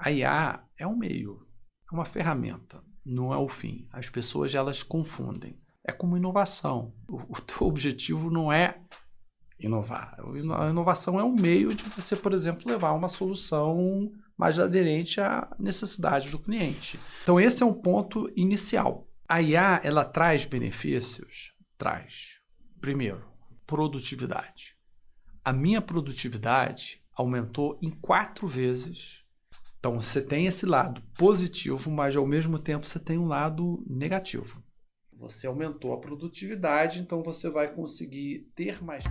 A IA é um meio, é uma ferramenta, não é o fim. As pessoas, elas confundem. É como inovação. O teu objetivo não é inovar. A inovação é um meio de você, por exemplo, levar uma solução mais aderente à necessidade do cliente. Então, esse é um ponto inicial. A IA, ela traz benefícios? Traz. Primeiro, produtividade. A minha produtividade aumentou em 4 vezes. Então, você tem esse lado positivo, mas ao mesmo tempo você tem um lado negativo. Você aumentou a produtividade, então você vai conseguir ter mais...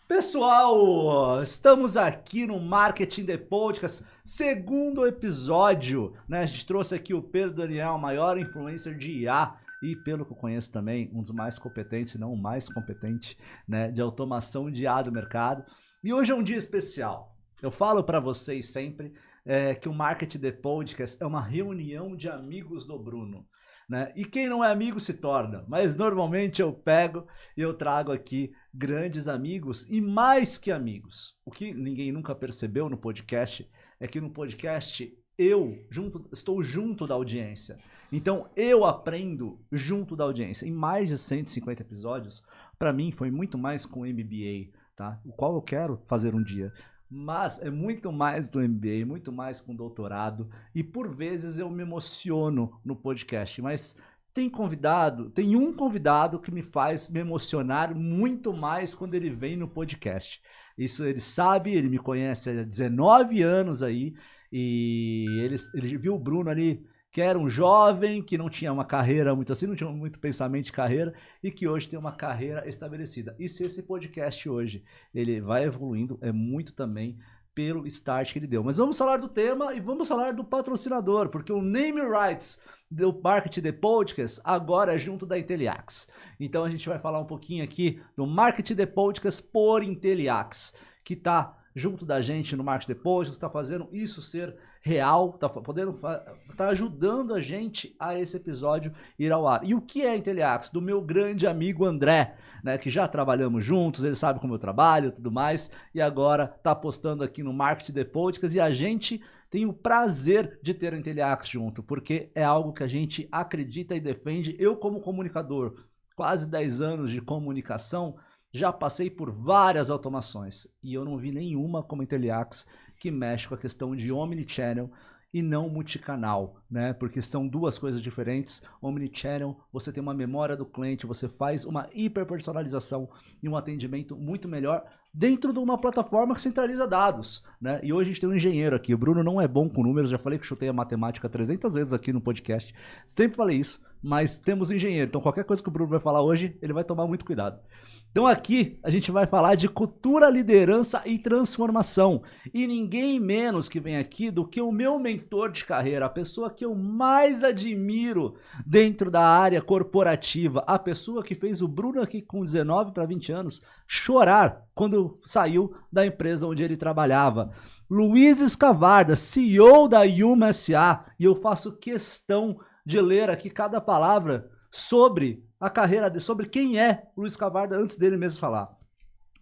Pessoal, estamos aqui no Marketing The Podcast, segundo episódio, né? A gente trouxe aqui o Pedro Daniel, maior influencer de IA e, pelo que eu conheço também, um dos mais competentes, se não o mais competente, né, de automação de IA do mercado. E hoje é um dia especial. Eu falo para vocês sempre que o Marketing The Podcast é uma reunião de amigos do Bruno. Né? E quem não é amigo se torna, mas normalmente eu pego e eu trago aqui grandes amigos e mais que amigos. O que ninguém nunca percebeu no podcast é que no podcast estou junto da audiência. Então eu aprendo junto da audiência. Em mais de 150 episódios, para mim foi muito mais com MBA, tá? O qual eu quero fazer um dia. Mas é muito mais do MBA, muito mais com doutorado, e por vezes eu me emociono no podcast, mas tem um convidado que me faz me emocionar muito mais quando ele vem no podcast. Isso ele sabe, ele me conhece há 19 anos aí, e ele viu o Bruno ali, que era um jovem, que não tinha uma carreira muito assim, não tinha muito pensamento de carreira, e que hoje tem uma carreira estabelecida. E se esse podcast hoje, ele vai evoluindo, é muito também pelo start que ele deu. Mas vamos falar do tema e vamos falar do patrocinador, porque o Name Rights do Marketing The Podcast agora é junto da Inteliax. Então a gente vai falar um pouquinho aqui do Marketing The Podcast por Inteliax, que está junto da gente no Marketing The Podcast, está fazendo isso ser real, tá ajudando a gente a esse episódio ir ao ar. E o que é a Inteliax? Do meu grande amigo André, né, que já trabalhamos juntos, ele sabe como eu trabalho e tudo mais, e agora tá apostando aqui no Marketing The Podcast, e a gente tem o prazer de ter a Inteliax junto, porque é algo que a gente acredita e defende. Eu, como comunicador, quase 10 anos de comunicação, já passei por várias automações, e eu não vi nenhuma como a Inteliax que mexe com a questão de omnichannel e não multicanal, né? Porque são duas coisas diferentes. Omnichannel, você tem uma memória do cliente, você faz uma hiperpersonalização e um atendimento muito melhor dentro de uma plataforma que centraliza dados, né? E hoje a gente tem um engenheiro aqui. O Bruno não é bom com números, já falei que chutei a matemática 300 vezes aqui no podcast. Sempre falei isso, mas temos um engenheiro. Então qualquer coisa que o Bruno vai falar hoje, ele vai tomar muito cuidado. Então aqui a gente vai falar de cultura, liderança e transformação. E ninguém menos que vem aqui do que o meu mentor de carreira, a pessoa que eu mais admiro dentro da área corporativa, a pessoa que fez o Bruno aqui com 19 para 20 anos chorar quando saiu da empresa onde ele trabalhava. Luiz Escavarda, CEO da Yuma SA, e eu faço questão de ler aqui cada palavra sobre a carreira dele, sobre quem é Luiz Escavarda antes dele mesmo falar.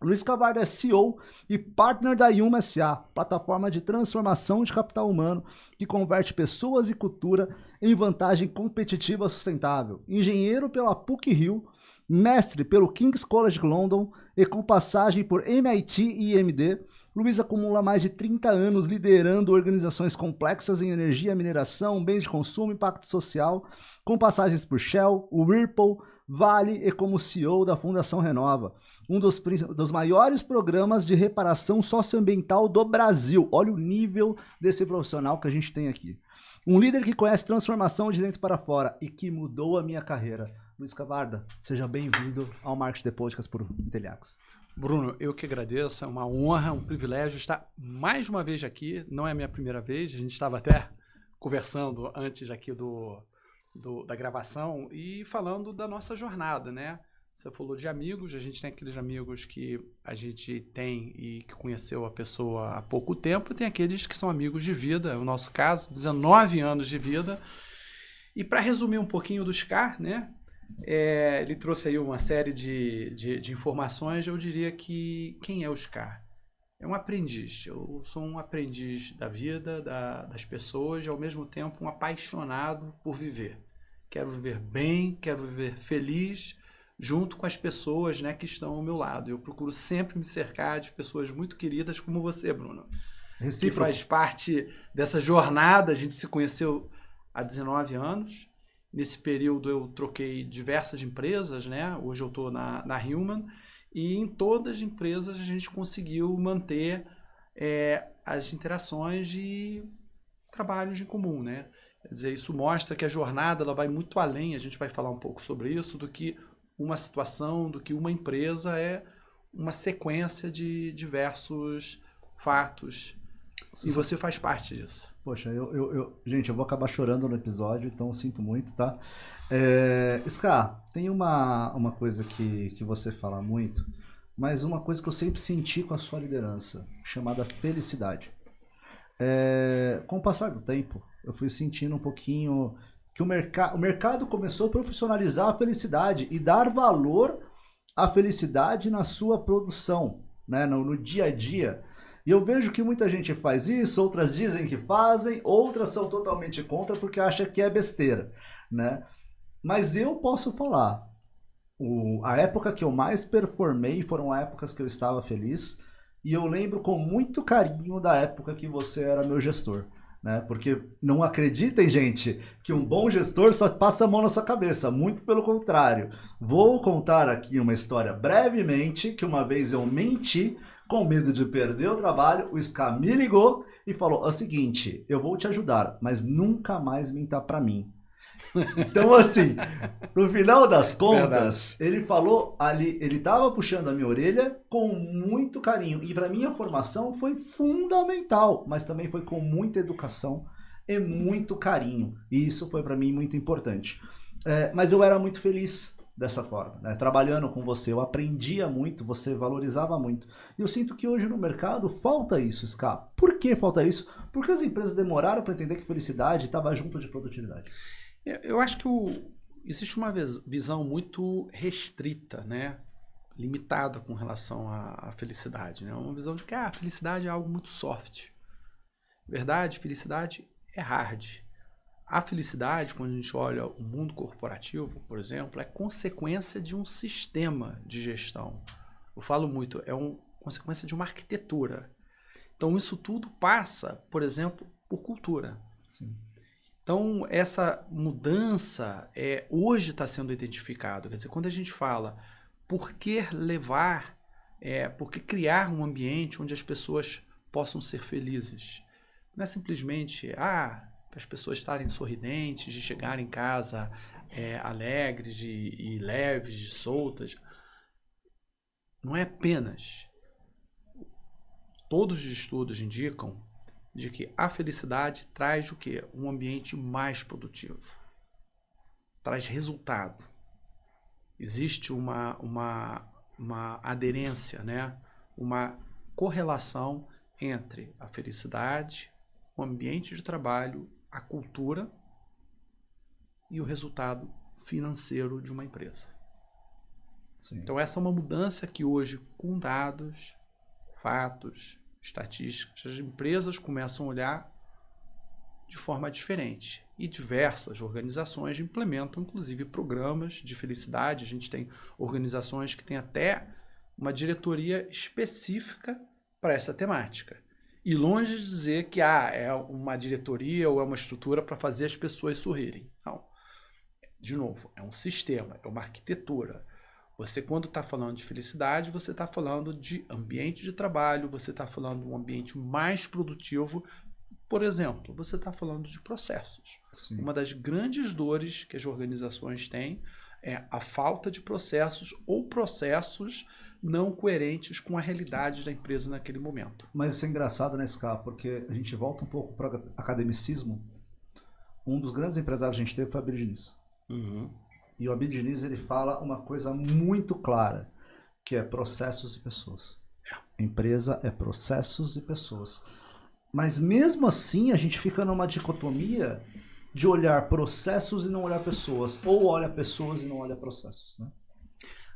Luiz Escavarda é CEO e partner da Yuma SA, plataforma de transformação de capital humano que converte pessoas e cultura em vantagem competitiva sustentável. Engenheiro pela PUC-Rio, mestre pelo King's College London e com passagem por MIT e IMD, Luiz acumula mais de 30 anos liderando organizações complexas em energia, mineração, bens de consumo e impacto social, com passagens por Shell, Whirlpool, Vale e como CEO da Fundação Renova, um dos maiores programas de reparação socioambiental do Brasil. Olha o nível desse profissional que a gente tem aqui. Um líder que conhece transformação de dentro para fora e que mudou a minha carreira. Luiz Escavarda, seja bem-vindo ao Marketing The Podcast por Inteliax. Bruno, eu que agradeço, é uma honra, um privilégio estar mais uma vez aqui, não é a minha primeira vez, a gente estava até conversando antes aqui da gravação e falando da nossa jornada, né? Você falou de amigos, a gente tem aqueles amigos que a gente tem e que conheceu a pessoa há pouco tempo, e tem aqueles que são amigos de vida, no nosso caso, 19 anos de vida. E para resumir um pouquinho do Scar, né? Ele trouxe aí uma série de informações. Eu diria que quem é o Scar? É um aprendiz. Eu sou um aprendiz da vida, das pessoas, e ao mesmo tempo um apaixonado por viver. Quero viver bem, quero viver feliz, junto com as pessoas, né, que estão ao meu lado. Eu procuro sempre me cercar de pessoas muito queridas como você, Bruno. Que faz parte dessa jornada. A gente se conheceu há 19 anos. Nesse período eu troquei diversas empresas, né? Hoje eu estou na Human, e em todas as empresas a gente conseguiu manter as interações de trabalhos em comum, né? Quer dizer, isso mostra que a jornada ela vai muito além, a gente vai falar um pouco sobre isso, do que uma situação, do que uma empresa é uma sequência de diversos fatos. E você faz parte disso. Poxa, gente, eu vou acabar chorando no episódio, então eu sinto muito, tá? Scar, tem uma coisa que você fala muito, mas uma coisa que eu sempre senti com a sua liderança, chamada felicidade. Com o passar do tempo, eu fui sentindo um pouquinho que o mercado começou a profissionalizar a felicidade e dar valor à felicidade na sua produção, né, no dia a dia. E eu vejo que muita gente faz isso, outras dizem que fazem, outras são totalmente contra porque acham que é besteira, né? Mas eu posso falar, a época que eu mais performei foram épocas que eu estava feliz, e eu lembro com muito carinho da época que você era meu gestor, né? Porque não acreditem, gente, que um bom gestor só passa a mão na sua cabeça, muito pelo contrário. Vou contar aqui uma história brevemente, que uma vez eu menti, com medo de perder o trabalho, o Scar me ligou e falou: é o seguinte, eu vou te ajudar, mas nunca mais minta pra mim. Então, assim, no final das contas, ele falou ali, ele tava puxando a minha orelha com muito carinho. E pra mim a formação foi fundamental, mas também foi com muita educação e muito carinho. E isso foi pra mim muito importante. Mas eu era muito feliz dessa forma, né? Trabalhando com você, eu aprendia muito, você valorizava muito. E eu sinto que hoje no mercado falta isso, Scar. Por que falta isso? Porque as empresas demoraram para entender que felicidade estava junto de produtividade. Eu acho que existe uma visão muito restrita, né? Limitada com relação à felicidade, né? Uma visão de que a felicidade é algo muito soft. Verdade, felicidade é hard. A felicidade, quando a gente olha o mundo corporativo, por exemplo, é consequência de um sistema de gestão. Eu falo muito, é uma consequência de uma arquitetura. Então, isso tudo passa, por exemplo, por cultura. Sim. Então, essa mudança hoje está sendo identificado. Quer dizer, quando a gente fala por que levar, por que criar um ambiente onde as pessoas possam ser felizes, não é simplesmente para as pessoas estarem sorridentes, de chegar em casa alegres e leves, soltas. Não é apenas. Todos os estudos indicam de que a felicidade traz o quê? Um ambiente mais produtivo. Traz resultado. Existe uma aderência, né? Uma correlação entre a felicidade, o ambiente de trabalho, a cultura e o resultado financeiro de uma empresa. Sim. Então essa é uma mudança que hoje, com dados, fatos, estatísticas, as empresas começam a olhar de forma diferente. E diversas organizações implementam, inclusive, programas de felicidade. A gente tem organizações que têm até uma diretoria específica para essa temática. E longe de dizer que é uma diretoria ou é uma estrutura para fazer as pessoas sorrirem. Não. De novo, é um sistema, é uma arquitetura. Você, quando está falando de felicidade, você está falando de ambiente de trabalho, você está falando de um ambiente mais produtivo. Por exemplo, você está falando de processos. Sim. Uma das grandes dores que as organizações têm é a falta de processos ou processos não coerentes com a realidade da empresa naquele momento. Mas isso é engraçado, né, Scar? Porque a gente volta um pouco para academicismo. Um dos grandes empresários que a gente teve foi a Abel Diniz. Uhum. E o Abid Diniz, ele fala uma coisa muito clara, que é processos e pessoas. Empresa é processos e pessoas. Mas mesmo assim, a gente fica numa dicotomia de olhar processos e não olhar pessoas. Ou olha pessoas e não olha processos, né?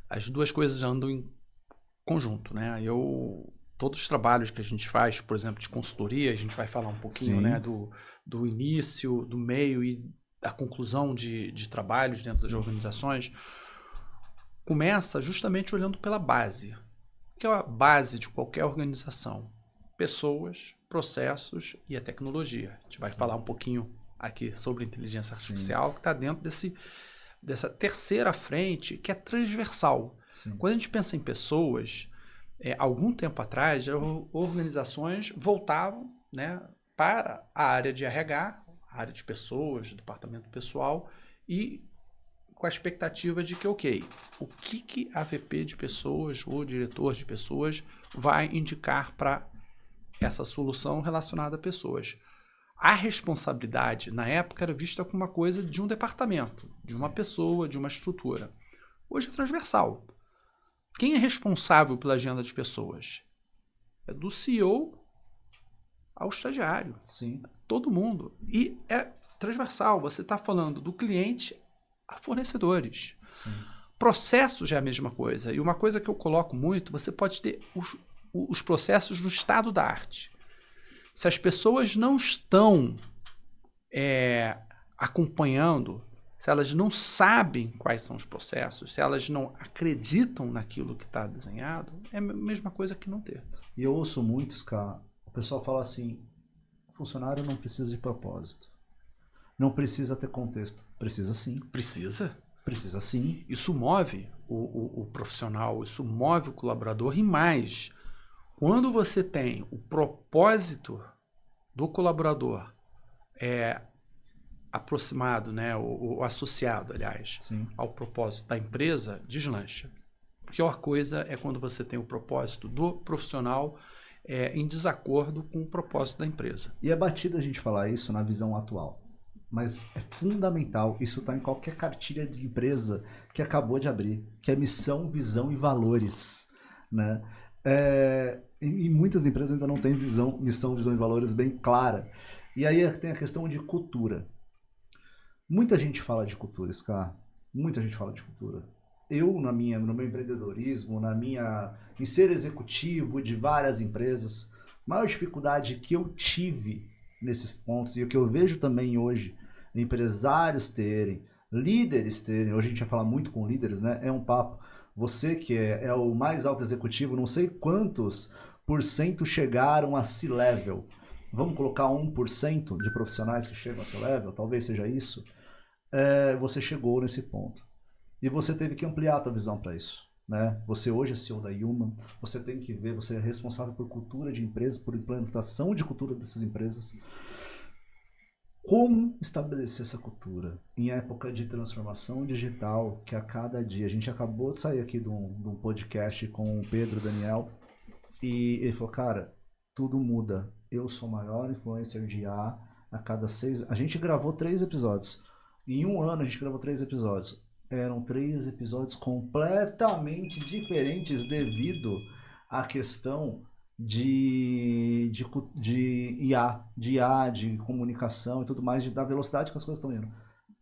As duas coisas andam em conjunto, né? Todos os trabalhos que a gente faz, por exemplo, de consultoria, a gente vai falar um pouquinho, Sim. né, do início, do meio e da conclusão de trabalhos dentro das organizações, começa justamente olhando pela base. O que é a base de qualquer organização? Pessoas, processos e a tecnologia. A gente vai falar um pouquinho aqui sobre inteligência artificial, que está dentro dessa terceira frente, que é transversal. Sim. Quando a gente pensa em pessoas, algum tempo atrás, as organizações voltavam, né, para a área de RH, a área de pessoas, departamento pessoal, e com a expectativa de que, ok, o que a VP de pessoas ou diretor de pessoas vai indicar para essa solução relacionada a pessoas. A responsabilidade, na época, era vista como uma coisa de um departamento, de uma pessoa, de uma estrutura. Hoje é transversal. Quem é responsável pela agenda de pessoas? É do CEO ao estagiário. Sim. Todo mundo. E é transversal. Você está falando do cliente a fornecedores. Sim. Processos é a mesma coisa. E uma coisa que eu coloco muito, você pode ter os processos no estado da arte. Se as pessoas não estão acompanhando, se elas não sabem quais são os processos, se elas não acreditam naquilo que está desenhado, é a mesma coisa que não ter. E eu ouço muitos, cara, o pessoal fala assim, funcionário não precisa de propósito. Não precisa ter contexto. Precisa sim. Precisa. Precisa sim. Isso move o profissional, isso move o colaborador e mais. Quando você tem o propósito do colaborador aproximado, né, o associado, aliás, Sim. ao propósito da empresa, deslancha. A pior coisa é quando você tem o propósito do profissional em desacordo com o propósito da empresa. E é batido a gente falar isso na visão atual. Mas é fundamental, isso está em qualquer cartilha de empresa que acabou de abrir, que é missão, visão e valores, né? E muitas empresas ainda não têm missão, visão e valores bem clara. E aí tem a questão de cultura. Muita gente fala de cultura, Scar. Muita gente fala de cultura. Eu, no meu empreendedorismo, em ser executivo de várias empresas, a maior dificuldade que eu tive nesses pontos, e o que eu vejo também hoje, empresários terem, líderes terem, hoje a gente vai falar muito com líderes, né? É um papo. Você que é o mais alto executivo, não sei quantos % chegaram a C-level. Vamos colocar 1% de profissionais que chegam a C-level, talvez seja isso. Você chegou nesse ponto. E você teve que ampliar a tua visão para isso. Né? Você hoje é CEO da Human, você tem que ver, você é responsável por cultura de empresas, por implementação de cultura dessas empresas. Como estabelecer essa cultura em época de transformação digital, que a cada dia, a gente acabou de sair aqui de um podcast com o Pedro Daniel, e ele falou, cara, tudo muda. Eu sou o maior influencer de IA a cada 6... A gente gravou 3 episódios. Em um ano a gente gravou 3 episódios. Eram 3 episódios completamente diferentes devido à questão de IA, de comunicação e tudo mais, da velocidade que as coisas estão indo.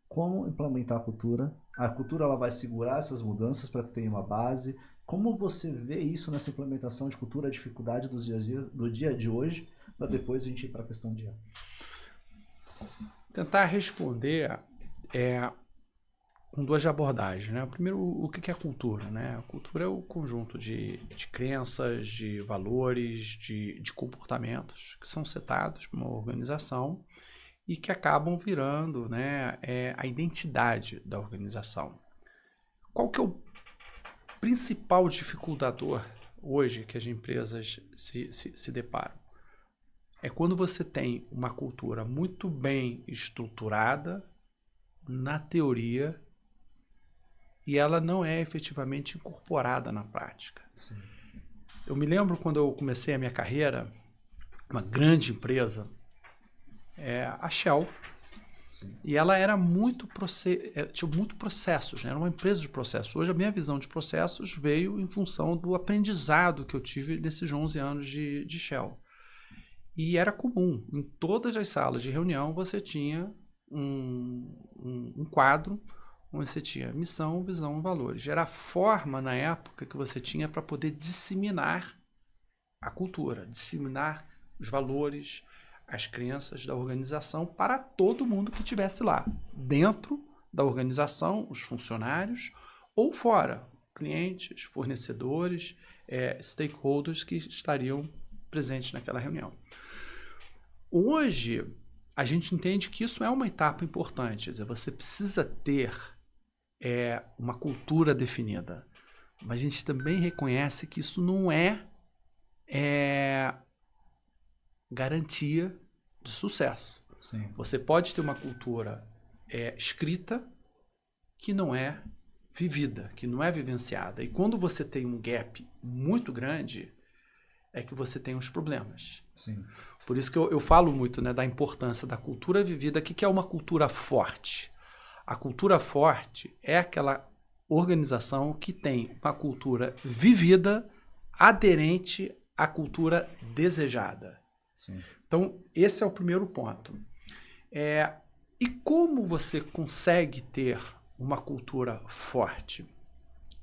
Como implementar a cultura? A cultura ela vai segurar essas mudanças para que tenha uma base. Como você vê isso nessa implementação de cultura, a dificuldade do dia de hoje, para depois a gente ir para a questão de IA? Tentar responder com 2 abordagens, né? Primeiro, o que é cultura, né? A cultura é o conjunto de crenças, de valores, de comportamentos que são setados por uma organização e que acabam virando, né, a identidade da organização. Qual que é o principal dificultador hoje que as empresas se deparam? É quando você tem uma cultura muito bem estruturada na teoria e ela não é efetivamente incorporada na prática. Sim. Eu me lembro quando eu comecei a minha carreira, uma grande empresa, a Shell, Sim. E ela era tinha muito processos, né? Era uma empresa de processos. Hoje a minha visão de processos veio em função do aprendizado que eu tive nesses 11 anos de Shell. E era comum, em todas as salas de reunião você tinha um quadro onde você tinha missão, visão e valores. Era a forma, na época, que você tinha para poder disseminar a cultura, disseminar os valores, as crenças da organização para todo mundo que estivesse lá, dentro da organização, os funcionários, ou fora, clientes, fornecedores, stakeholders que estariam presentes naquela reunião. Hoje, a gente entende que isso é uma etapa importante, quer dizer, você precisa ter uma cultura definida, mas a gente também reconhece que isso não é garantia de sucesso. Sim. Você pode ter uma cultura escrita que não é vivida, que não é vivenciada. E quando você tem um gap muito grande, é que você tem os problemas. Sim. Por isso que eu falo muito, né, da importância da cultura vivida. O que é uma cultura forte? A cultura forte é aquela organização que tem uma cultura vivida, aderente à cultura desejada. Sim. Então, esse é o primeiro ponto. E como você consegue ter uma cultura forte?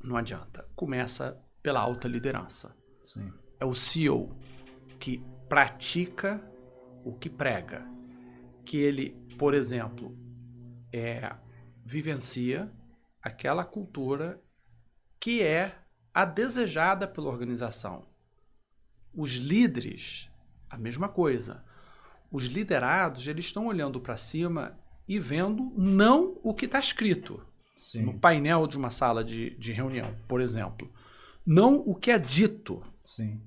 Não adianta. Começa pela alta liderança. Sim. É o CEO que pratica o que prega. Que ele, por exemplo, vivencia aquela cultura que é a desejada pela organização. Os líderes, a mesma coisa. Os liderados, eles estão olhando para cima e vendo não o que está escrito. Sim. No painel de uma sala de reunião, por exemplo. Não o que é dito, Sim.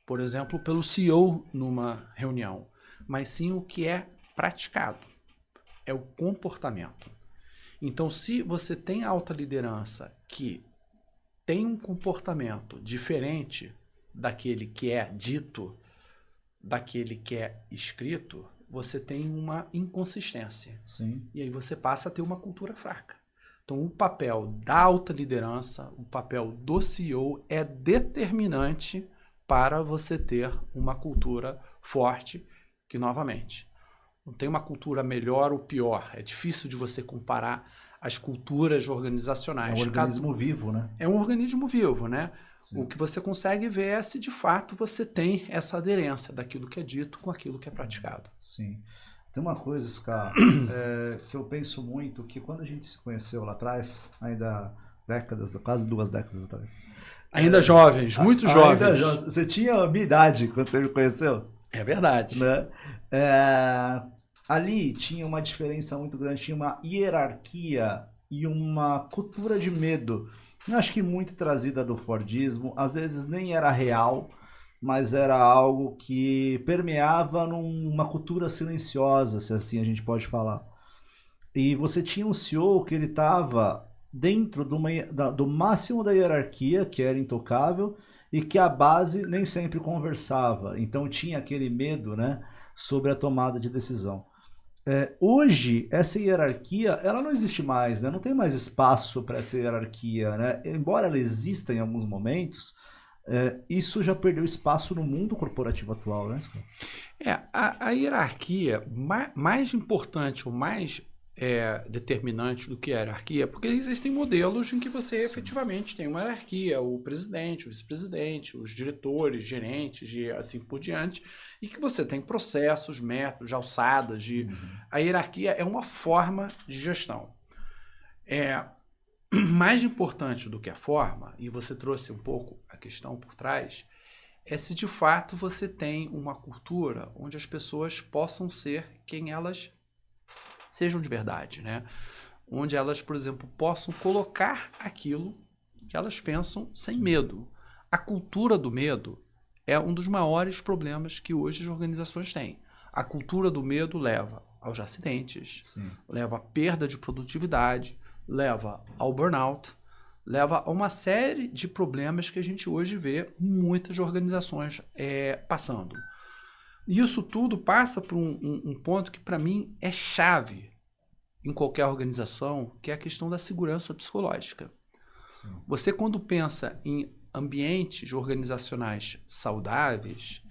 por exemplo, pelo CEO numa reunião, mas sim o que é praticado. É o comportamento. Então, se você tem alta liderança que tem um comportamento diferente daquele que é dito, daquele que é escrito, você tem uma inconsistência. Sim. E aí você passa a ter uma cultura fraca. Então, o papel da alta liderança, o papel do CEO é determinante para você ter uma cultura forte, que, novamente, não tem uma cultura melhor ou pior. É difícil de você comparar as culturas organizacionais. É um organismo vivo, né? É um organismo vivo, né? Sim. O que você consegue ver é se, de fato, você tem essa aderência daquilo que é dito com aquilo que é praticado. Sim. Tem uma coisa, Ska, que eu penso muito, que quando a gente se conheceu lá atrás, ainda décadas, quase 2 décadas atrás. Ainda jovens, muito jovens. Você tinha a minha idade quando você me conheceu? É verdade. Né? Ali tinha uma diferença muito grande, tinha uma hierarquia e uma cultura de medo. Eu acho que muito trazida do Fordismo, às vezes nem era real, mas era algo que permeava numa cultura silenciosa, se assim a gente pode falar. E você tinha um CEO que ele estava dentro do máximo da hierarquia, que era intocável, e que a base nem sempre conversava. Então tinha aquele medo, né, sobre a tomada de decisão. Hoje, essa hierarquia, ela não existe mais, né? Não tem mais espaço para essa hierarquia, né? Embora ela exista em alguns momentos, isso já perdeu espaço no mundo corporativo atual, né? A hierarquia, mais importante ou mais determinante do que a hierarquia, porque existem modelos em que você efetivamente tem uma hierarquia, o presidente, o vice-presidente, os diretores, gerentes e assim por diante, e que você tem processos, métodos, alçadas. A hierarquia é uma forma de gestão. Mais importante do que a forma, e você trouxe um pouco a questão por trás, é se de fato você tem uma cultura onde as pessoas possam ser quem elas sejam de verdade, né? Onde elas, por exemplo, possam colocar aquilo que elas pensam sem medo. A cultura do medo é um dos maiores problemas que hoje as organizações têm. A cultura do medo leva aos acidentes, leva à perda de produtividade, leva ao burnout, leva a uma série de problemas que a gente hoje vê muitas organizações passando. E isso tudo passa por um ponto que, para mim, é chave em qualquer organização, que é a questão da segurança psicológica. Sim. Você, quando pensa em ambientes organizacionais saudáveis,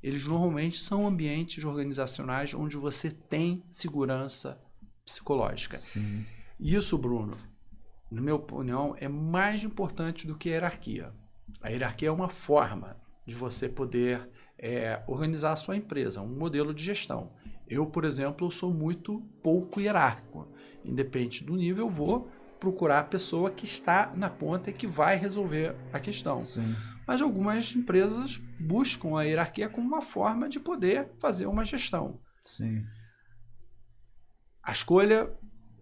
eles normalmente são ambientes organizacionais onde você tem segurança psicológica. Sim. Isso, Bruno, na minha opinião, é mais importante do que a hierarquia. A hierarquia é uma forma de você poder organizar a sua empresa, um modelo de gestão. Eu, por exemplo, sou muito pouco hierárquico. Independente do nível, eu vou procurar a pessoa que está na ponta e que vai resolver a questão. Sim. Mas algumas empresas buscam a hierarquia como uma forma de poder fazer uma gestão. Sim. A escolha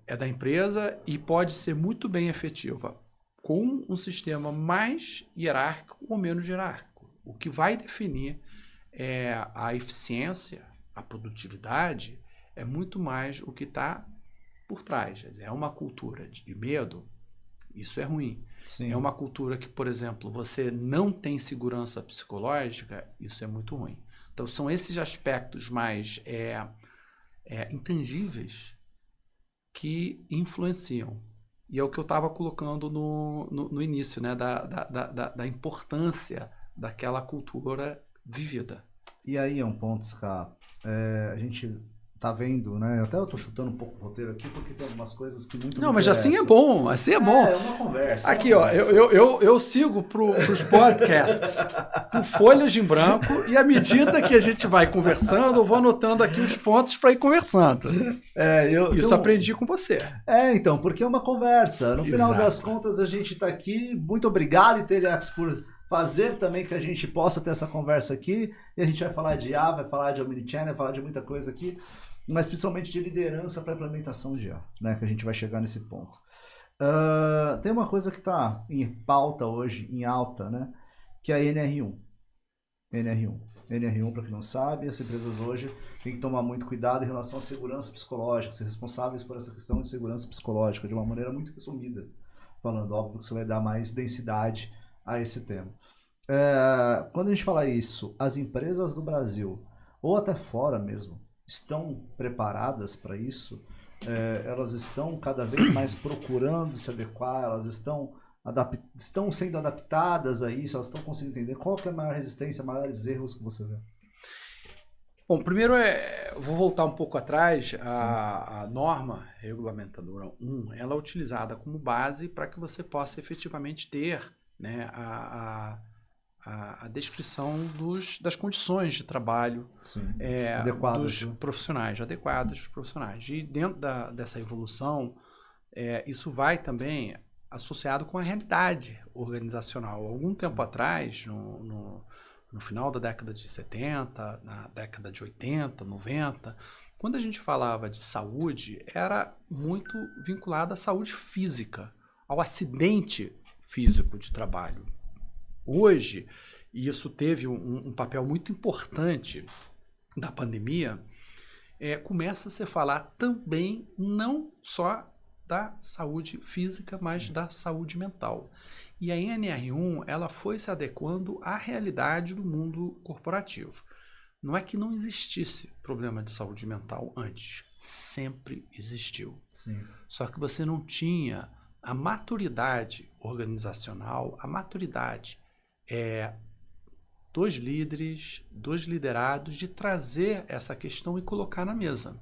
é da empresa e pode ser muito bem efetiva com um sistema mais hierárquico ou menos hierárquico. O que vai definir a eficiência, a produtividade, é muito mais o que está por trás. É uma cultura de medo, isso é ruim. Sim. É uma cultura que, por exemplo, você não tem segurança psicológica, isso é muito ruim. Então, são esses aspectos mais intangíveis que influenciam. E é o que eu estava colocando no início, né? Da importância daquela cultura vivida. E aí é um ponto, Ska, a gente tá vendo, né? Até eu tô chutando um pouco o roteiro aqui, porque tem algumas coisas que muito Não, me mas assim é interessam. bom, assim é bom. É uma conversa. Aqui, ó, eu sigo pros podcasts com folhas em branco e à medida que a gente vai conversando, eu vou anotando aqui os pontos para ir conversando. Isso aprendi com você. Então, porque é uma conversa. No final das contas, a gente tá aqui. Muito obrigado, Intelex, por fazer também que a gente possa ter essa conversa aqui. E a gente vai falar de IA, vai falar de Omnichannel, vai falar de muita coisa aqui, mas principalmente de liderança para implementação de IA, né? Que a gente vai chegar nesse ponto. Tem uma coisa que está em pauta hoje, em alta, né? Que é a NR1. NR1, para quem não sabe, as empresas hoje têm que tomar muito cuidado em relação à segurança psicológica, ser responsáveis por essa questão de segurança psicológica, de uma maneira muito resumida. Falando, óbvio que você vai dar mais densidade a esse tema. Quando a gente fala isso, as empresas do Brasil, ou até fora mesmo, estão preparadas para isso? Elas estão cada vez mais procurando se adequar, elas estão sendo adaptadas a isso, elas estão conseguindo entender qual que é a maior resistência, maiores erros que você vê? Bom, primeiro vou voltar um pouco atrás, a norma regulamentadora 1, ela é utilizada como base para que você possa efetivamente ter, né, a descrição das condições de trabalho dos profissionais, adequadas dos profissionais. E dentro dessa evolução, isso vai também associado com a realidade organizacional. Algum tempo atrás, no final da década de 70, na década de 80, 90, quando a gente falava de saúde, era muito vinculado à saúde física, ao acidente físico de trabalho. Hoje, e isso teve um papel muito importante da pandemia, começa a se falar também não só da saúde física, mas da saúde mental. E a NR1 ela foi se adequando à realidade do mundo corporativo. Não é que não existisse problema de saúde mental antes, sempre existiu. Sim. Só que você não tinha a maturidade organizacional, a maturidade dos líderes, dos liderados, de trazer essa questão e colocar na mesa.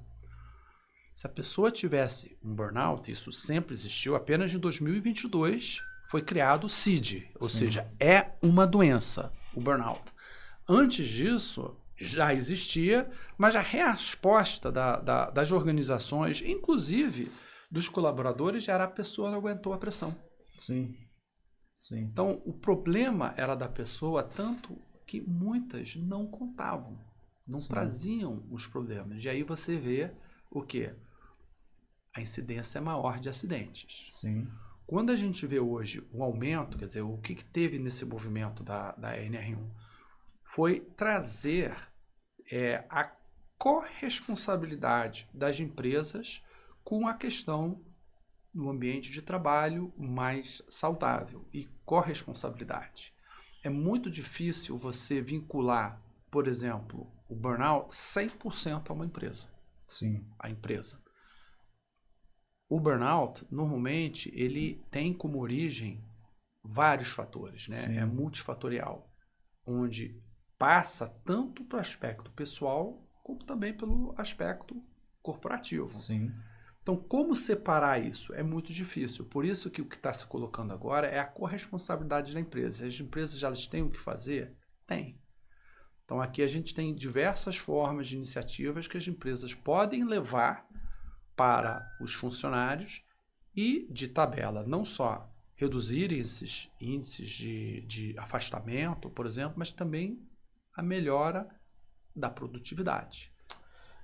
Se a pessoa tivesse um burnout, isso sempre existiu, apenas em 2022 foi criado o CID, ou seja, é uma doença, o burnout. Antes disso, já existia, mas a resposta das organizações, inclusive dos colaboradores, era a pessoa não aguentou a pressão. Sim. Então, o problema era da pessoa, tanto que muitas não contavam, não traziam os problemas. E aí você vê o quê? A incidência é maior de acidentes. Sim. Quando a gente vê hoje o aumento, quer dizer, o que teve nesse movimento da NR1 foi trazer a corresponsabilidade das empresas com a questão do ambiente de trabalho mais saudável e corresponsabilidade. É muito difícil você vincular, por exemplo, o burnout 100% a uma empresa. Sim. A empresa. o burnout, normalmente, ele tem como origem vários fatores, né? Sim. É multifatorial, onde passa tanto para o aspecto pessoal, como também pelo aspecto corporativo. Sim. Então, como separar isso? É muito difícil. Por isso que o que está se colocando agora é a corresponsabilidade da empresa. As empresas elas têm o que fazer? Tem. Então, aqui a gente tem diversas formas de iniciativas que as empresas podem levar para os funcionários e, de tabela, não só reduzir esses índices de afastamento, por exemplo, mas também a melhora da produtividade.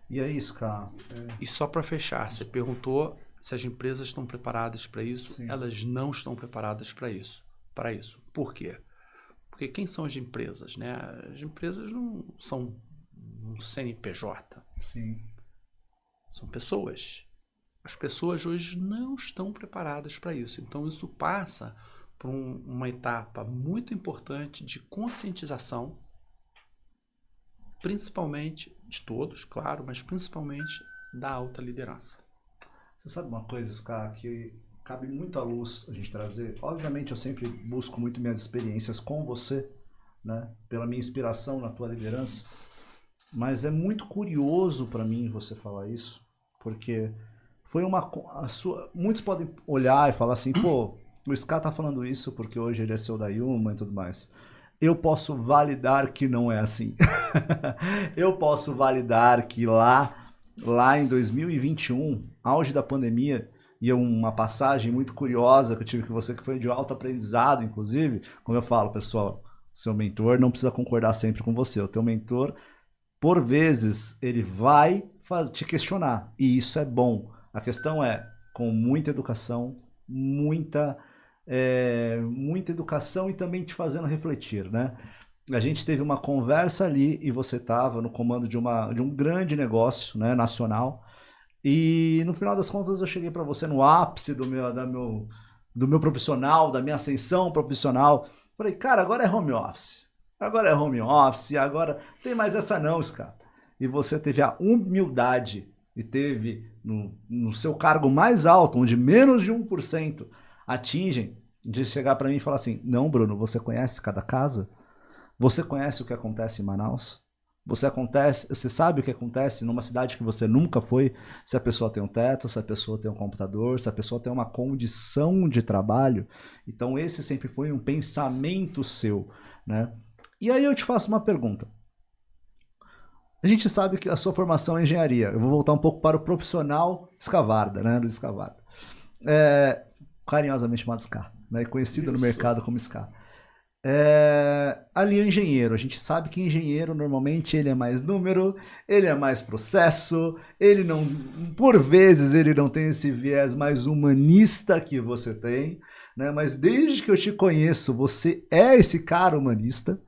E aí, Ska? E só para fechar, você perguntou se as empresas estão preparadas para isso. Sim. Elas não estão preparadas para isso. Por quê? Porque quem são as empresas, né? As empresas não são um CNPJ. Sim. São pessoas. As pessoas hoje não estão preparadas para isso. Então, isso passa por uma etapa muito importante de conscientização, principalmente de todos, claro, mas principalmente da alta liderança. Você sabe uma coisa, Ska, que cabe muito à luz a gente trazer? Obviamente, eu sempre busco muito minhas experiências com você, né? Pela minha inspiração na tua liderança. Mas é muito curioso para mim você falar isso, porque foi muitos podem olhar e falar assim, pô, o Ska tá falando isso porque hoje ele é seu da Yuma e tudo mais. Eu posso validar que não é assim. Eu posso validar que lá em 2021, auge da pandemia, e uma passagem muito curiosa que eu tive com você, que foi de alto aprendizado, inclusive, como eu falo, pessoal, seu mentor não precisa concordar sempre com você. O teu mentor, por vezes, ele vai te questionar, e isso é bom. A questão é, com muita educação, muita educação e também te fazendo refletir, né? A gente teve uma conversa ali e você estava no comando de um grande negócio, né, nacional, e no final das contas eu cheguei para você no ápice do meu profissional, da minha ascensão profissional. Falei, cara, agora é home office. Agora é home office, agora tem mais essa não, cara. E você teve a humildade e teve no seu cargo mais alto, onde menos de 1% atingem, de chegar para mim e falar assim, não, Bruno, você conhece cada casa? Você conhece o que acontece em Manaus? Você sabe o que acontece numa cidade que você nunca foi, se a pessoa tem um teto, se a pessoa tem um computador, se a pessoa tem uma condição de trabalho. Então esse sempre foi um pensamento seu, né? E aí eu te faço uma pergunta. A gente sabe que a sua formação é engenharia. Eu vou voltar um pouco para o profissional Escavarda, né? Luiz Escavarda. Carinhosamente chamado Ska, né? Conhecido no mercado como Ska. Ali é engenheiro, a gente sabe que engenheiro normalmente ele é mais número, ele é mais processo, ele não, por vezes ele não tem esse viés mais humanista que você tem, né? Mas desde que eu te conheço, você é esse cara humanista.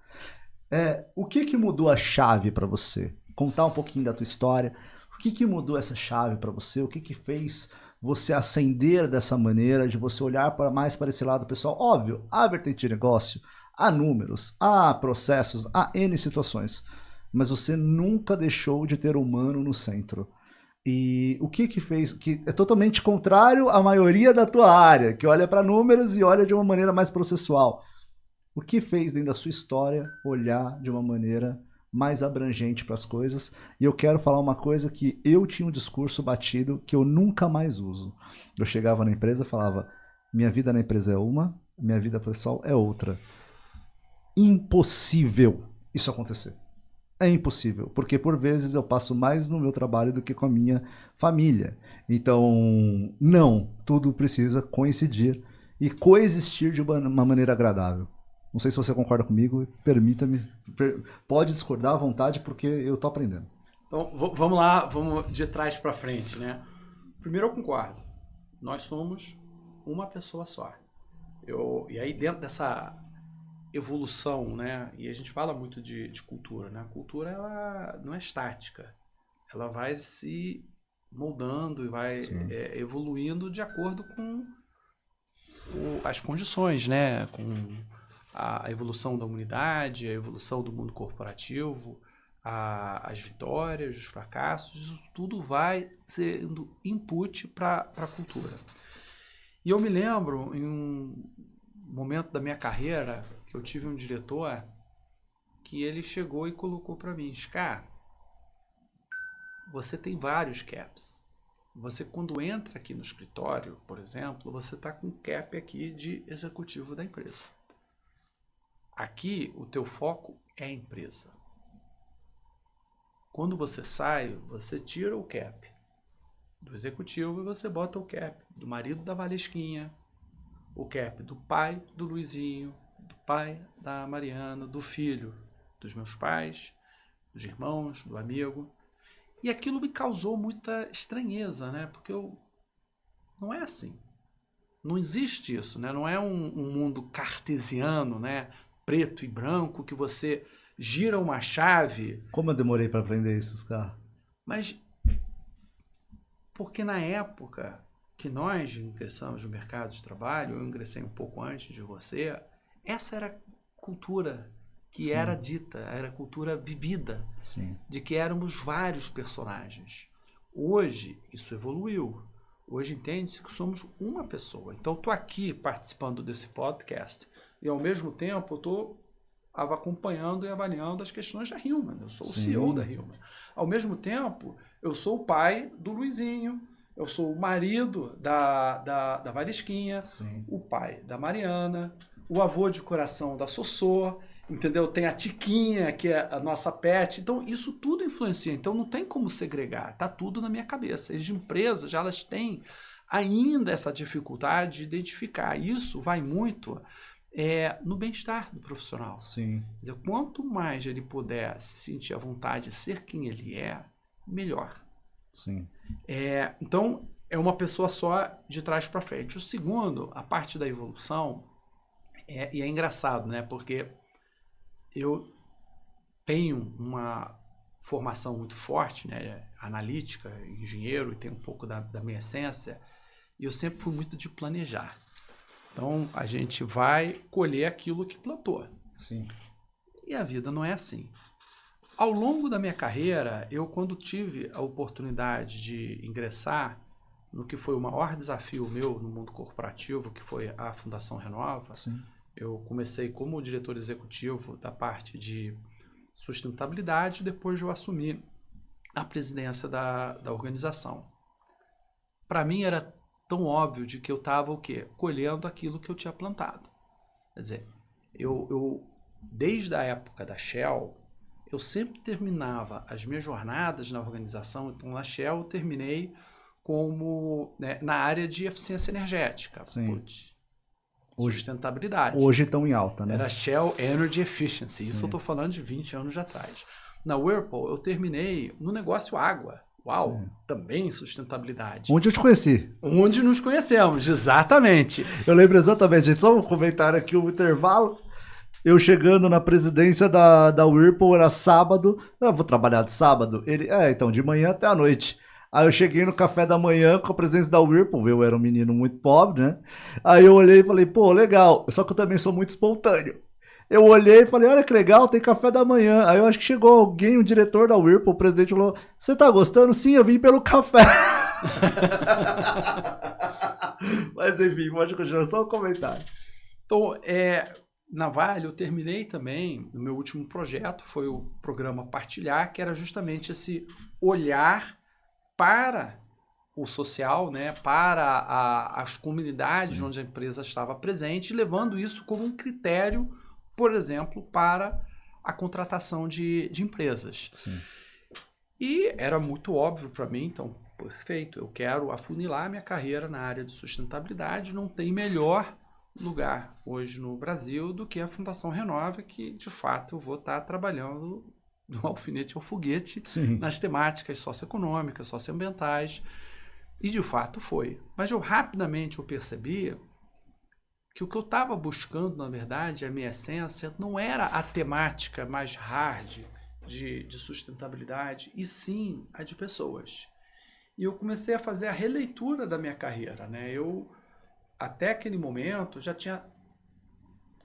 O que mudou a chave para você? Contar um pouquinho da tua história. O que mudou essa chave para você? O que fez você ascender dessa maneira, de você olhar mais para esse lado pessoal? Óbvio, há vertente de negócio, há números, há processos, há N situações, mas você nunca deixou de ter o humano no centro. E o que fez, que é totalmente contrário à maioria da tua área, que olha para números e olha de uma maneira mais processual. O que fez dentro da sua história olhar de uma maneira mais abrangente para as coisas? E eu quero falar uma coisa que eu tinha um discurso batido que eu nunca mais uso. Eu chegava na empresa e falava, minha vida na empresa é uma, minha vida pessoal é outra. Impossível isso acontecer. É impossível, porque por vezes eu passo mais no meu trabalho do que com a minha família. Então, não, tudo precisa coincidir e coexistir de uma maneira agradável. Não sei se você concorda comigo, permita-me, pode discordar à vontade, porque eu tô aprendendo. Então, vamos lá, vamos de trás para frente, né? Primeiro eu concordo, nós somos uma pessoa só. E aí dentro dessa evolução, né? E a gente fala muito de cultura, né? A cultura, ela não é estática, ela vai se moldando e vai evoluindo de acordo com as condições, né? Com a evolução da humanidade, a evolução do mundo corporativo, as vitórias, os fracassos, isso tudo vai sendo input para a cultura. E eu me lembro, em um momento da minha carreira, que eu tive um diretor que ele chegou e colocou para mim, Scar, você tem vários caps. Você, quando entra aqui no escritório, por exemplo, você está com um cap aqui de executivo da empresa. Aqui, o teu foco é a empresa. Quando você sai, você tira o cap do executivo e você bota o cap do marido da Valesquinha, o cap do pai do Luizinho, do pai da Mariana, do filho dos meus pais, dos irmãos, do amigo. E aquilo me causou muita estranheza, né? Porque não é assim. Não existe isso, né? Não é um mundo cartesiano, né? Preto e branco, que você gira uma chave. Como eu demorei para aprender isso, cara? Mas porque na época que nós ingressamos no mercado de trabalho, eu ingressei um pouco antes de você, essa era a cultura que Sim. era dita, era a cultura vivida, Sim. de que éramos vários personagens. Hoje, isso evoluiu. Hoje entende-se que somos uma pessoa. Então, estou aqui participando desse podcast e, ao mesmo tempo, estou acompanhando e avaliando as questões da Hillman. Eu sou o CEO da Hillman. Ao mesmo tempo, eu sou o pai do Luizinho, eu sou o marido da Varisquinha, o pai da Mariana, o avô de coração da Sossô, entendeu? Tem a Tiquinha, que é a nossa pet. Então, isso tudo influencia. Então, não tem como segregar. Está tudo na minha cabeça. As empresas, elas têm ainda essa dificuldade de identificar. Isso vai muito no bem-estar do profissional. Sim. Quer dizer, quanto mais ele puder se sentir à vontade de ser quem ele é, melhor. Sim. Então, é uma pessoa só de trás para frente. O segundo, a parte da evolução, e é engraçado, né? Porque eu tenho uma formação muito forte, né? Analítica, engenheiro, e tenho um pouco da minha essência, e eu sempre fui muito de planejar. Então, a gente vai colher aquilo que plantou. Sim. E a vida não é assim. Ao longo da minha carreira, eu, quando tive a oportunidade de ingressar no que foi o maior desafio meu no mundo corporativo, que foi a Fundação Renova, Sim. eu comecei como diretor executivo da parte de sustentabilidade, depois eu assumi a presidência da organização. Para mim era tão óbvio de que eu estava o quê? Colhendo aquilo que eu tinha plantado. Quer dizer, eu desde a época da Shell, eu sempre terminava as minhas jornadas na organização. Então, na Shell, eu terminei como na área de eficiência energética. Putz, sustentabilidade. Hoje estão em alta, né? Era Shell Energy Efficiency. Sim. Isso eu estou falando de 20 anos atrás. Na Whirlpool, eu terminei no negócio água. Uau, sim. Também sustentabilidade. Onde eu te conheci. Onde nos conhecemos, exatamente. Eu lembro exatamente, gente. Só um comentário aqui, um intervalo. Eu chegando na presidência da Whirlpool, era sábado. Eu vou trabalhar de sábado. Ele, então, de manhã até a noite. Aí eu cheguei no café da manhã com a presidência da Whirlpool. Eu era um menino muito pobre, né? Aí eu olhei e falei, pô, legal. Só que eu também sou muito espontâneo. Eu olhei e falei, olha que legal, tem café da manhã. Aí eu acho que chegou alguém, um diretor da Whirlpool, o presidente falou, você tá gostando? Sim, eu vim pelo café. Mas enfim, pode continuar, só um comentário. Então, na Vale, eu terminei também, no meu último projeto, foi o programa Partilhar, que era justamente esse olhar para o social, né, para as comunidades Sim. onde a empresa estava presente, levando isso como um critério, por exemplo, para a contratação de empresas. Sim. E era muito óbvio para mim, então, perfeito, eu quero afunilar minha carreira na área de sustentabilidade, não tem melhor lugar hoje no Brasil do que a Fundação Renova, que de fato eu vou estar trabalhando do alfinete ao foguete Sim. nas temáticas socioeconômicas, socioambientais, e de fato foi. Mas rapidamente eu percebi que o que eu estava buscando, na verdade, a minha essência, não era a temática mais hard de sustentabilidade, e sim a de pessoas. E eu comecei a fazer a releitura da minha carreira, né? Eu, até aquele momento, já tinha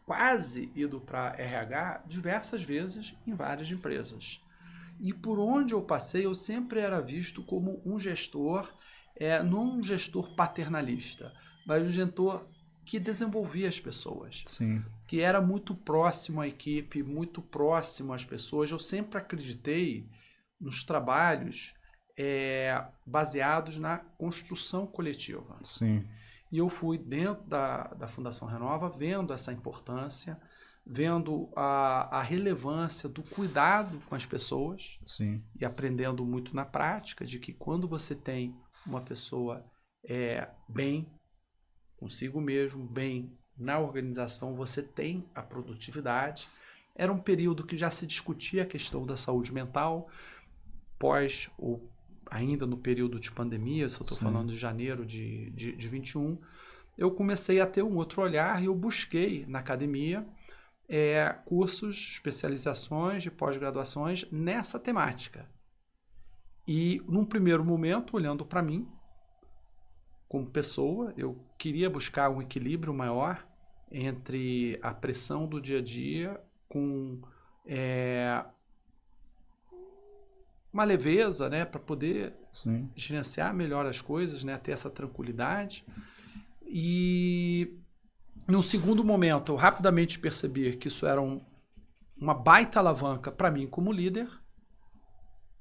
quase ido para RH diversas vezes em várias empresas. E por onde eu passei, eu sempre era visto como um gestor, não um gestor paternalista, mas um gestor que desenvolvia as pessoas. Sim. Que era muito próximo à equipe, muito próximo às pessoas. Eu sempre acreditei nos trabalhos baseados na construção coletiva. Sim. E eu fui dentro da Fundação Renova vendo essa importância, vendo a relevância do cuidado com as pessoas. Sim. E aprendendo muito na prática de que quando você tem uma pessoa bem consigo mesmo, bem na organização, você tem a produtividade. Era um período que já se discutia a questão da saúde mental, pós ou ainda no período de pandemia, se eu estou falando de janeiro de 21, eu comecei a ter um outro olhar e eu busquei na academia cursos, especializações de pós-graduações nessa temática. E num primeiro momento, olhando para mim, como pessoa, eu queria buscar um equilíbrio maior entre a pressão do dia a dia com uma leveza, né, para poder gerenciar melhor as coisas, né, ter essa tranquilidade. E num segundo momento, eu rapidamente percebi que isso era uma baita alavanca para mim como líder.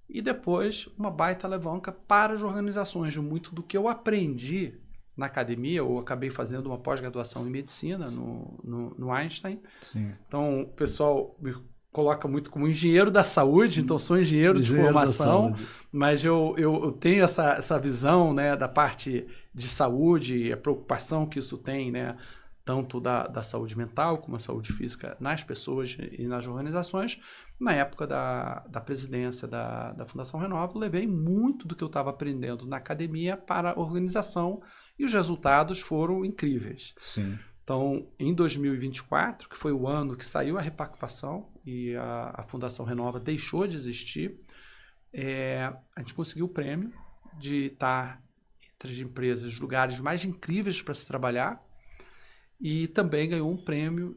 E depois, uma baita alavanca para as organizações. Muito do que eu aprendi na academia, eu acabei fazendo uma pós-graduação em medicina no Einstein. Sim. Então, o pessoal me coloca muito como engenheiro da saúde, então sou engenheiro de formação, mas eu tenho essa visão, né, da parte de saúde, a preocupação que isso tem, né, tanto da saúde mental como a saúde física nas pessoas e nas organizações. Na época da presidência da Fundação Renova, eu levei muito do que eu estava aprendendo na academia para a organização e os resultados foram incríveis. Sim. Então, em 2024, que foi o ano que saiu a repactuação e a Fundação Renova deixou de existir, a gente conseguiu o prêmio de estar entre as empresas, os lugares mais incríveis para se trabalhar, e também ganhou um prêmio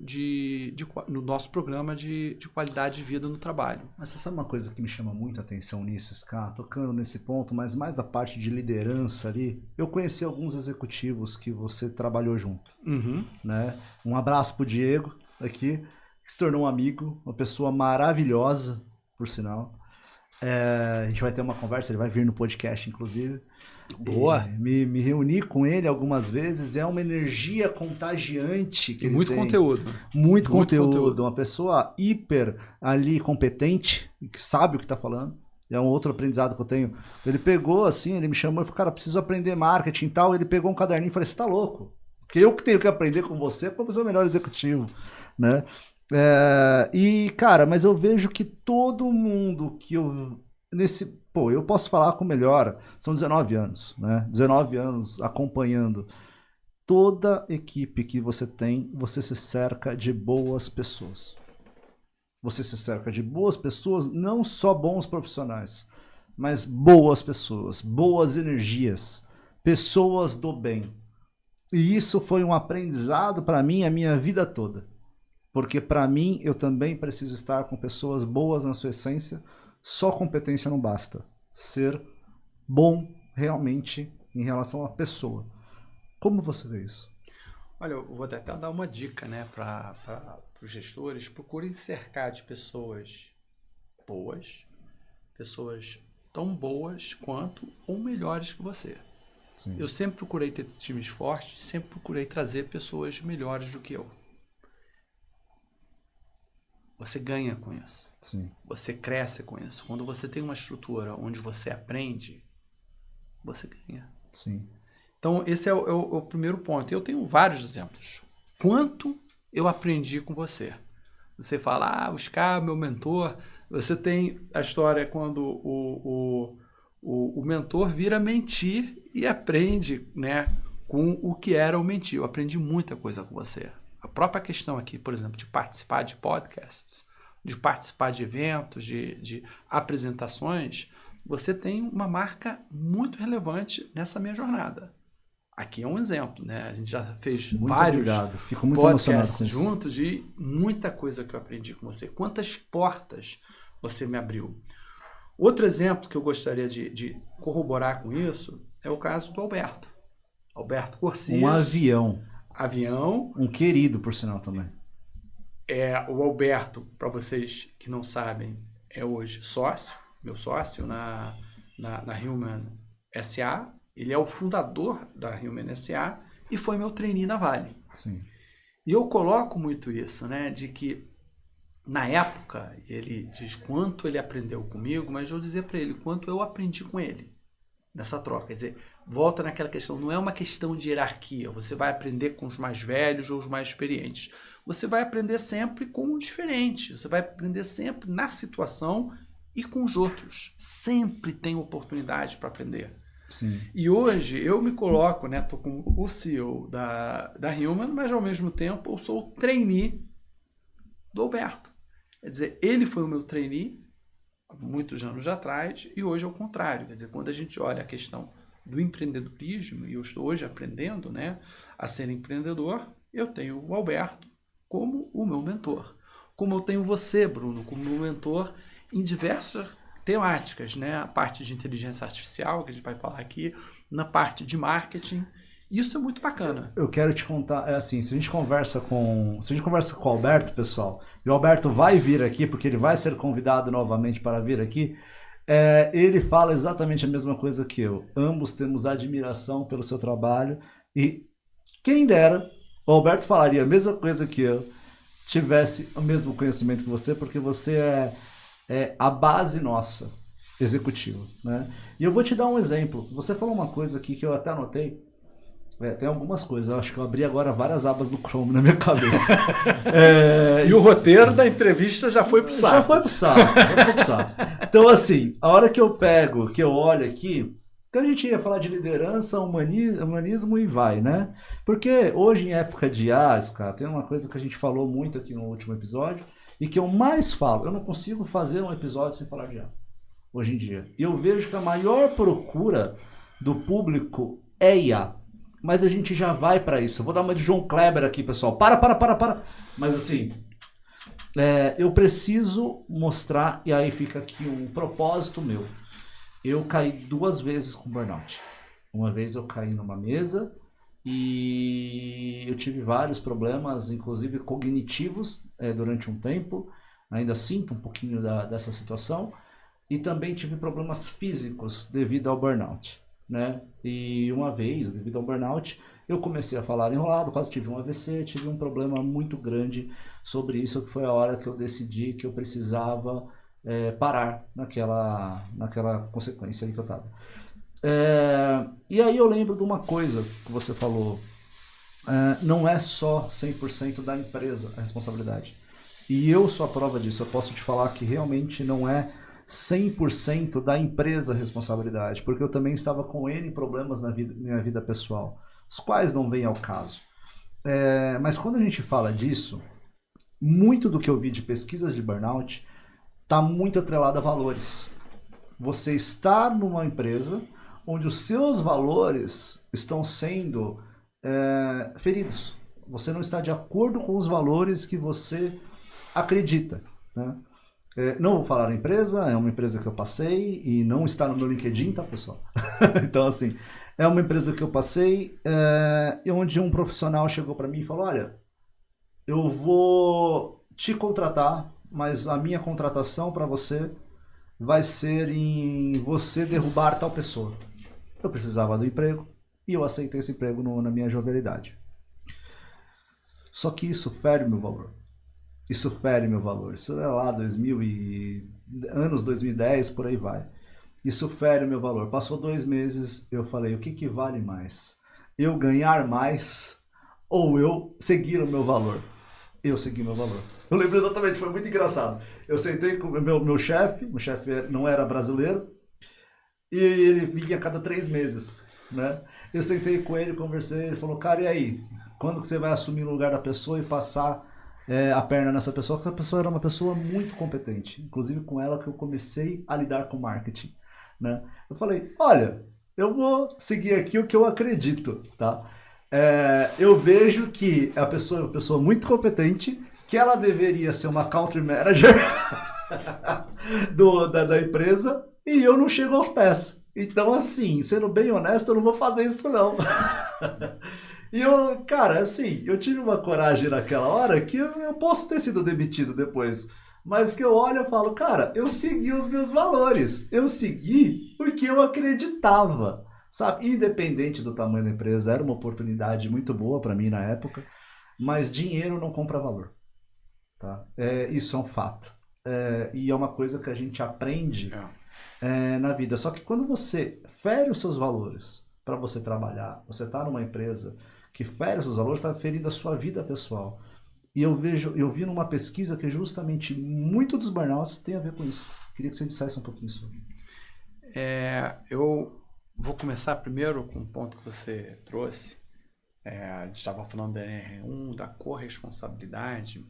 no nosso programa de qualidade de vida no trabalho. Mas você sabe uma coisa que me chama muita atenção nisso, Ska? Tocando nesse ponto, mas mais da parte de liderança ali. Eu conheci alguns executivos que você trabalhou junto. Né? Um abraço pro Diego aqui, que se tornou um amigo, uma pessoa maravilhosa, por sinal. A gente vai ter uma conversa, ele vai vir no podcast, inclusive. Boa! Me reuni com ele algumas vezes, é uma energia contagiante que ele muito tem. Conteúdo. Muito conteúdo. Uma pessoa hiper ali competente, que sabe o que está falando. É um outro aprendizado que eu tenho. Ele pegou assim, ele me chamou e falou, cara, preciso aprender marketing e tal. Ele pegou um caderninho e falou, você tá louco? Porque eu que tenho que aprender com você para ser o melhor executivo, né? E, cara, mas eu vejo que todo mundo que eu... eu posso falar com o melhor, são 19 anos, né? 19 anos acompanhando. Toda equipe que você tem, você se cerca de boas pessoas. Você se cerca de boas pessoas, não só bons profissionais, mas boas pessoas, boas energias, pessoas do bem. E isso foi um aprendizado para mim a minha vida toda. Porque para mim, eu também preciso estar com pessoas boas na sua essência. Só competência não basta. Ser bom realmente em relação à pessoa. Como você vê isso? Olha, eu vou até dar uma dica, né, para os gestores. Procurem cercar de pessoas boas, pessoas tão boas quanto ou melhores que você. Sim. Eu sempre procurei ter times fortes, sempre procurei trazer pessoas melhores do que eu. Você ganha com isso. Sim. Você cresce com isso. Quando você tem uma estrutura onde você aprende, você ganha. Sim. Então, esse é o primeiro ponto. Eu tenho vários exemplos. Quanto eu aprendi com você? Você fala, o Ska, meu mentor. Você tem a história quando o mentor vira mentir e aprende, né, com o que era o mentir. Eu aprendi muita coisa com você. A própria questão aqui, por exemplo, de participar de podcasts, de participar de eventos, de apresentações, você tem uma marca muito relevante nessa minha jornada. Aqui é um exemplo, né? A gente já fez muito vários Fico muito podcasts juntos e muita coisa que eu aprendi com você. Quantas portas você me abriu. Outro exemplo que eu gostaria de corroborar com isso é o caso do Alberto. Alberto Corsias. Um avião. Avião. Um querido, por sinal, também. O Alberto, para vocês que não sabem, é hoje meu sócio na Human SA. Ele é o fundador da Human SA e foi meu trainee na Vale. Sim. E eu coloco muito isso, né, de que na época, ele diz quanto ele aprendeu comigo, mas eu vou dizer para ele quanto eu aprendi com ele nessa troca. Quer dizer, volta naquela questão, não é uma questão de hierarquia, você vai aprender com os mais velhos ou os mais experientes. Você vai aprender sempre com o diferente, você vai aprender sempre na situação e com os outros. Sempre tem oportunidade para aprender. Sim. E hoje eu me coloco, né, tô como o CEO da Human, mas ao mesmo tempo eu sou o trainee do Alberto. Quer dizer, ele foi o meu trainee há muitos anos atrás e hoje é o contrário. Quer dizer, quando a gente olha a questão do empreendedorismo, e eu estou hoje aprendendo, né, a ser empreendedor, eu tenho o Alberto como o meu mentor. Como eu tenho você, Bruno, como meu mentor em diversas temáticas, né? A parte de inteligência artificial, que a gente vai falar aqui, na parte de marketing. Isso é muito bacana. Eu quero te contar, assim, se a gente conversa com o Alberto, pessoal, e o Alberto vai vir aqui, porque ele vai ser convidado novamente para vir aqui, ele fala exatamente a mesma coisa que eu. Ambos temos admiração pelo seu trabalho e quem dera, o Alberto falaria a mesma coisa que eu, tivesse o mesmo conhecimento que você, porque você é a base nossa, executiva, né? E eu vou te dar um exemplo. Você falou uma coisa aqui que eu até anotei. Tem algumas coisas, eu acho que eu abri agora várias abas do Chrome na minha cabeça. E o roteiro da entrevista já foi pro saco. Já foi pro saco. Então, assim, a hora que eu pego, que eu olho aqui, que a gente ia falar de liderança, humanismo e vai, né? Porque hoje, em época de IAs, cara, tem uma coisa que a gente falou muito aqui no último episódio, e que eu mais falo, eu não consigo fazer um episódio sem falar de IA, hoje em dia. E eu vejo que a maior procura do público é IA. Mas a gente já vai para isso. Eu vou dar uma de João Kleber aqui, pessoal. Para. Mas assim, eu preciso mostrar, e aí fica aqui um propósito meu. Eu caí 2 vezes com burnout. Uma vez eu caí numa mesa e eu tive vários problemas, inclusive cognitivos, durante um tempo. Ainda sinto um pouquinho dessa situação. E também tive problemas físicos devido ao burnout, né? E uma vez, devido ao burnout, eu comecei a falar enrolado, quase tive um AVC, tive um problema muito grande sobre isso, que foi a hora que eu decidi que eu precisava parar naquela consequência aí que eu estava. E aí eu lembro de uma coisa que você falou, não é só 100% da empresa a responsabilidade. E eu sou a prova disso, eu posso te falar que realmente não é 100% da empresa a responsabilidade, porque eu também estava com N problemas na minha vida pessoal, os quais não vêm ao caso. Mas quando a gente fala disso, muito do que eu vi de pesquisas de burnout está muito atrelado a valores. Você está numa empresa onde os seus valores estão sendo feridos. Você não está de acordo com os valores que você acredita, né? Não vou falar a empresa, é uma empresa que eu passei e não está no meu LinkedIn, tá, pessoal? Então, assim, é uma empresa que eu passei onde um profissional chegou para mim e falou, olha, eu vou te contratar, mas a minha contratação para você vai ser em você derrubar tal pessoa. Eu precisava do emprego e eu aceitei esse emprego na minha jovialidade. Só que isso fere meu valor. Isso fere meu valor. Isso é lá anos 2010, por aí vai. Isso fere meu valor. Passou 2 meses, eu falei, o que vale mais? Eu ganhar mais ou eu seguir o meu valor? Eu segui meu valor. Eu lembro exatamente, foi muito engraçado. Eu sentei com o meu chefe não era brasileiro, e ele vinha a cada 3 meses, né? Eu sentei com ele, conversei, ele falou, cara, e aí? Quando que você vai assumir o lugar da pessoa e passar a perna nessa pessoa? Porque a pessoa era uma pessoa muito competente, inclusive com ela que eu comecei a lidar com marketing, né? Eu falei, olha, eu vou seguir aqui o que eu acredito, tá? Eu vejo que a pessoa é uma pessoa muito competente, que ela deveria ser uma country manager da empresa e eu não chego aos pés. Então, assim, sendo bem honesto, eu não vou fazer isso, não. E eu, cara, assim, eu tive uma coragem naquela hora que eu posso ter sido demitido depois. Mas que eu olho e falo, cara, eu segui os meus valores. Eu segui porque eu acreditava, sabe? Independente do tamanho da empresa, era uma oportunidade muito boa para mim na época, mas dinheiro não compra valor, tá? Isso é um fato. E é uma coisa que a gente aprende na vida. Só que quando você fere os seus valores para você trabalhar, você está numa empresa que fere os seus valores, está ferindo a sua vida pessoal. E eu vi numa pesquisa que justamente muito dos burnouts tem a ver com isso. Queria que você dissesse um pouquinho sobre. Eu vou começar primeiro com um ponto que você trouxe. A gente estava falando da NR1, da corresponsabilidade.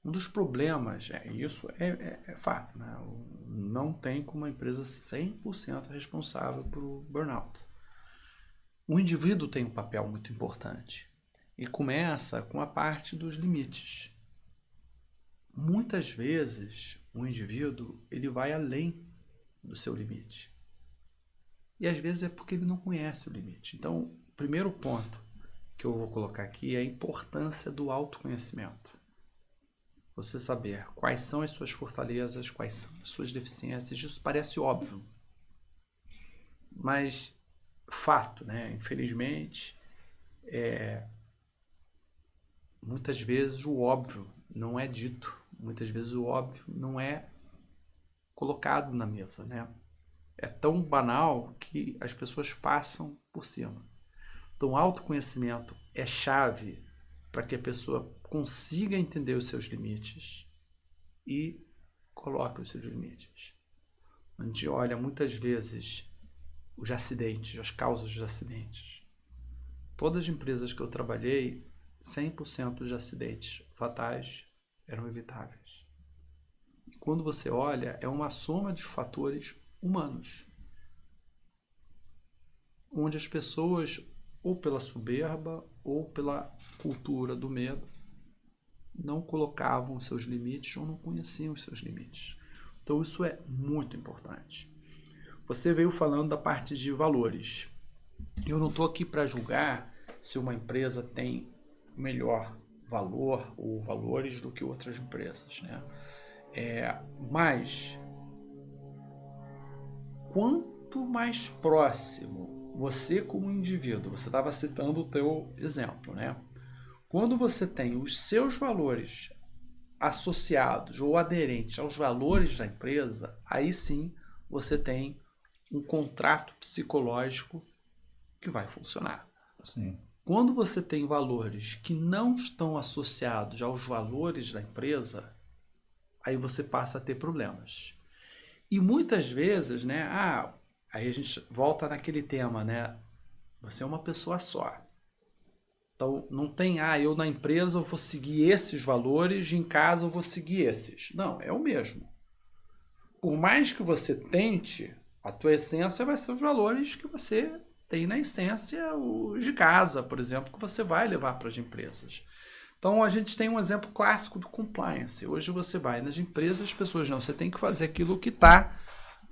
Um dos problemas, isso é fato, né? Não tem como a empresa ser 100% responsável por burnout. O indivíduo tem um papel muito importante e começa com a parte dos limites. Muitas vezes o indivíduo ele vai além do seu limite e às vezes é porque ele não conhece o limite. Então, o primeiro ponto que eu vou colocar aqui é a importância do autoconhecimento. Você saber quais são as suas fortalezas, quais são as suas deficiências. Isso parece óbvio, mas fato, né? Infelizmente, muitas vezes o óbvio não é dito, muitas vezes o óbvio não é colocado na mesa, né? É tão banal que as pessoas passam por cima. Então, autoconhecimento é chave para que a pessoa consiga entender os seus limites e coloque os seus limites. A gente olha muitas vezes os acidentes, as causas dos acidentes. Todas as empresas que eu trabalhei, 100% de acidentes fatais eram evitáveis. E quando você olha, é uma soma de fatores humanos, onde as pessoas, ou pela soberba, ou pela cultura do medo, não colocavam os seus limites ou não conheciam os seus limites. Então isso é muito importante. Você veio falando da parte de valores. Eu não estou aqui para julgar se uma empresa tem melhor valor ou valores do que outras empresas, né? Mas quanto mais próximo você como indivíduo, você estava citando o teu exemplo, né? Quando você tem os seus valores associados ou aderentes aos valores da empresa, aí sim você tem um contrato psicológico que vai funcionar. Sim. Quando você tem valores que não estão associados aos valores da empresa, aí você passa a ter problemas. E muitas vezes, né, aí a gente volta naquele tema, né? Você é uma pessoa só. Então, não tem, eu na empresa eu vou seguir esses valores, em casa eu vou seguir esses. Não, é o mesmo. Por mais que você tente, a tua essência vai ser os valores que você tem na essência, os de casa, por exemplo, que você vai levar para as empresas. Então, a gente tem um exemplo clássico do compliance. Hoje você vai nas empresas, as pessoas não, você tem que fazer aquilo que está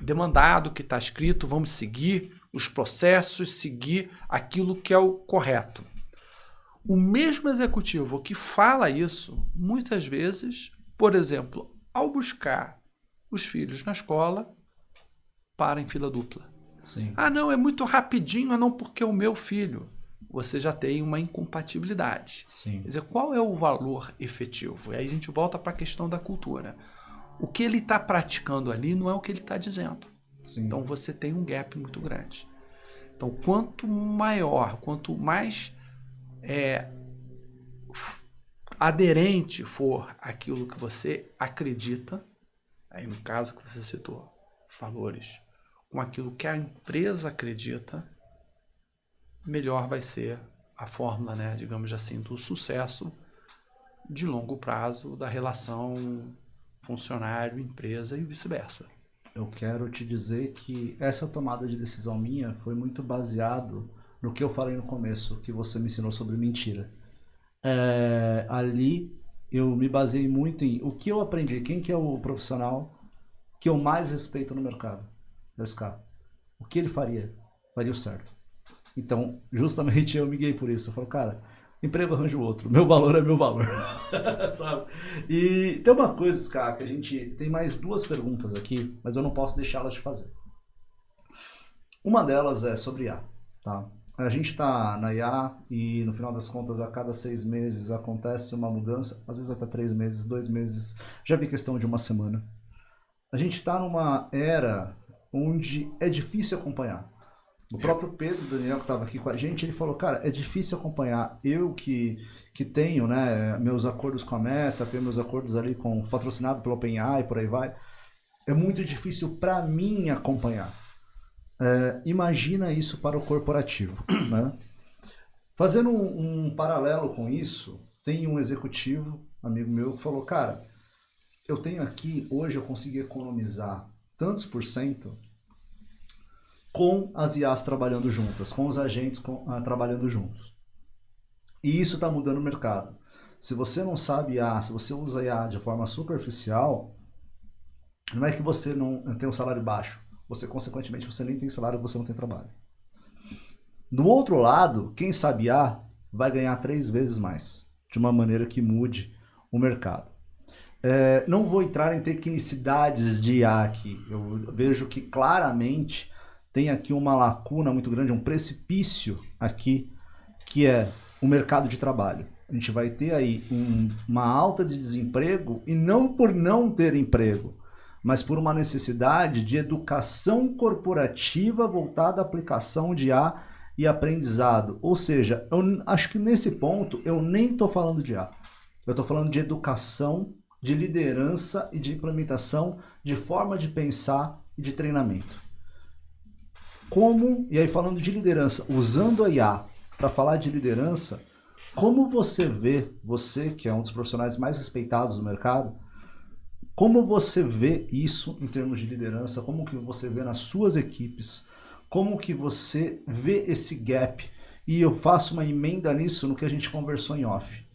demandado, que está escrito, vamos seguir os processos, seguir aquilo que é o correto. O mesmo executivo que fala isso, muitas vezes, por exemplo, ao buscar os filhos na escola, para em fila dupla. Sim. Não, é muito rapidinho, não porque é o meu filho. Você já tem uma incompatibilidade. Sim. Quer dizer, qual é o valor efetivo? E aí a gente volta para a questão da cultura. O que ele está praticando ali não é o que ele está dizendo. Sim. Então você tem um gap muito grande. Então, quanto maior, quanto mais aderente for aquilo que você acredita, aí no caso que você citou, os valores, com aquilo que a empresa acredita, melhor vai ser a fórmula, né, digamos assim, do sucesso de longo prazo da relação funcionário-empresa e vice-versa. Eu quero te dizer que essa tomada de decisão minha foi muito baseado no que eu falei no começo, que você me ensinou sobre mentira. Ali eu me baseei muito em o que eu aprendi, quem que é o profissional que eu mais respeito no mercado, é o Scar. O que ele faria? Faria o certo. Então, justamente eu me guiei por isso. Eu falo, cara, emprego arranjo outro, meu valor é meu valor. Sabe? E tem uma coisa, Scar, que a gente tem mais duas perguntas aqui, mas eu não posso deixá-las de fazer. Uma delas é sobre IA, tá? A gente está na IA e, no final das contas, a cada 6 meses acontece uma mudança, às vezes até 3 meses, 2 meses, já vi questão de uma semana. A gente está numa era onde é difícil acompanhar. O próprio Pedro Daniel, que estava aqui com a gente, ele falou, cara, é difícil acompanhar. Eu que tenho, né, meus acordos com a Meta, tenho meus acordos ali com patrocinado pelo OpenAI, por aí vai, é muito difícil para mim acompanhar. Imagina isso para o corporativo, né? Fazendo um paralelo com isso, tem um executivo, amigo meu, que falou, cara, eu tenho aqui, hoje eu consegui economizar tantos por cento com as IAs trabalhando juntas, com os agentes trabalhando juntos. E isso está mudando o mercado. Se você não sabe IA, se você usa IA de forma superficial, não é que você não tem um salário baixo, você consequentemente você nem tem salário, você não tem trabalho. Do outro lado, quem sabe IA vai ganhar 3 vezes mais, de uma maneira que mude o mercado. Não vou entrar em tecnicidades de IA aqui, eu vejo que claramente tem aqui uma lacuna muito grande, um precipício aqui, que é o mercado de trabalho. A gente vai ter aí uma alta de desemprego, e não por não ter emprego, mas por uma necessidade de educação corporativa voltada à aplicação de IA e aprendizado. Ou seja, eu acho que nesse ponto eu nem estou falando de IA. Eu estou falando de educação, de liderança e de implementação, de forma de pensar e de treinamento. E aí falando de liderança, usando a IA para falar de liderança, como você vê, você que é um dos profissionais mais respeitados do mercado, como você vê isso em termos de liderança, como que você vê nas suas equipes, como que você vê esse gap? E eu faço uma emenda nisso no que a gente conversou em off.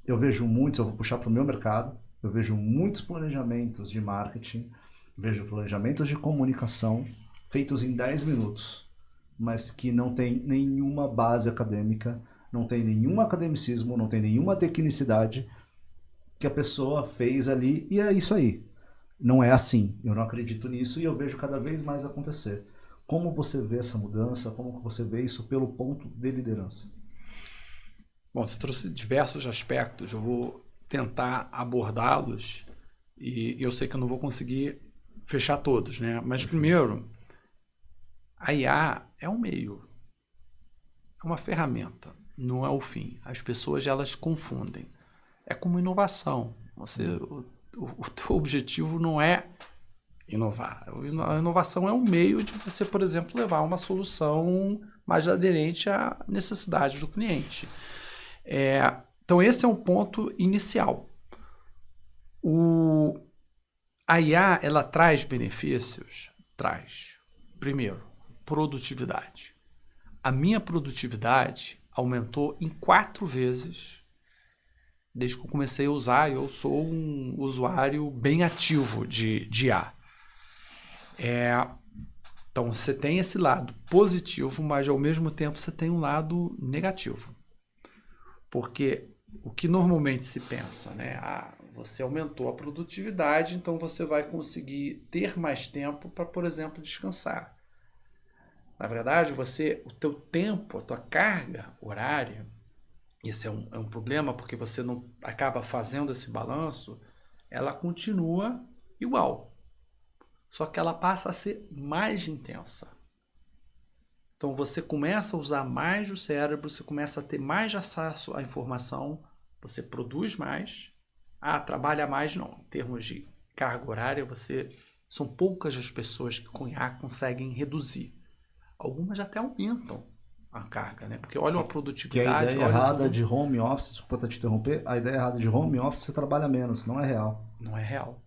Eu vejo muitos, eu vou puxar para o meu mercado, eu vejo muitos planejamentos de marketing, vejo planejamentos de comunicação feitos em 10 minutos, mas que não tem nenhuma base acadêmica, não tem nenhum academicismo, não tem nenhuma tecnicidade que a pessoa fez ali, e é isso aí. Não é assim, eu não acredito nisso e eu vejo cada vez mais acontecer. Como você vê essa mudança, como você vê isso pelo ponto de liderança? Bom, você trouxe diversos aspectos, eu vou tentar abordá-los e eu sei que eu não vou conseguir fechar todos, né? Mas primeiro, a IA é um meio, é uma ferramenta, não é o fim. As pessoas elas confundem. É como inovação. O teu objetivo não é inovar. A inovação é um meio de você, por exemplo, levar uma solução mais aderente à necessidade do cliente. Então esse é um ponto inicial. A IA ela traz benefícios? Traz. Primeiro, produtividade. A minha produtividade aumentou em 4 vezes desde que eu comecei a usar. Eu sou um usuário bem ativo de IA. Então você tem esse lado positivo, mas ao mesmo tempo você tem um lado negativo. Porque o que normalmente se pensa, né? Você aumentou a produtividade, então você vai conseguir ter mais tempo para, por exemplo, descansar. Na verdade, o teu tempo, a tua carga horária, esse é um problema porque você não acaba fazendo esse balanço, ela continua igual. Só que ela passa a ser mais intensa. Então você começa a usar mais o cérebro, você começa a ter mais acesso à informação, você produz mais, trabalha mais não. Em termos de carga horária, são poucas as pessoas que com IA conseguem reduzir. Algumas até aumentam a carga, né? Porque olha a produtividade. Que a ideia errada de home office, desculpa te interromper, a ideia errada de home office você trabalha menos, não é real. Não é real.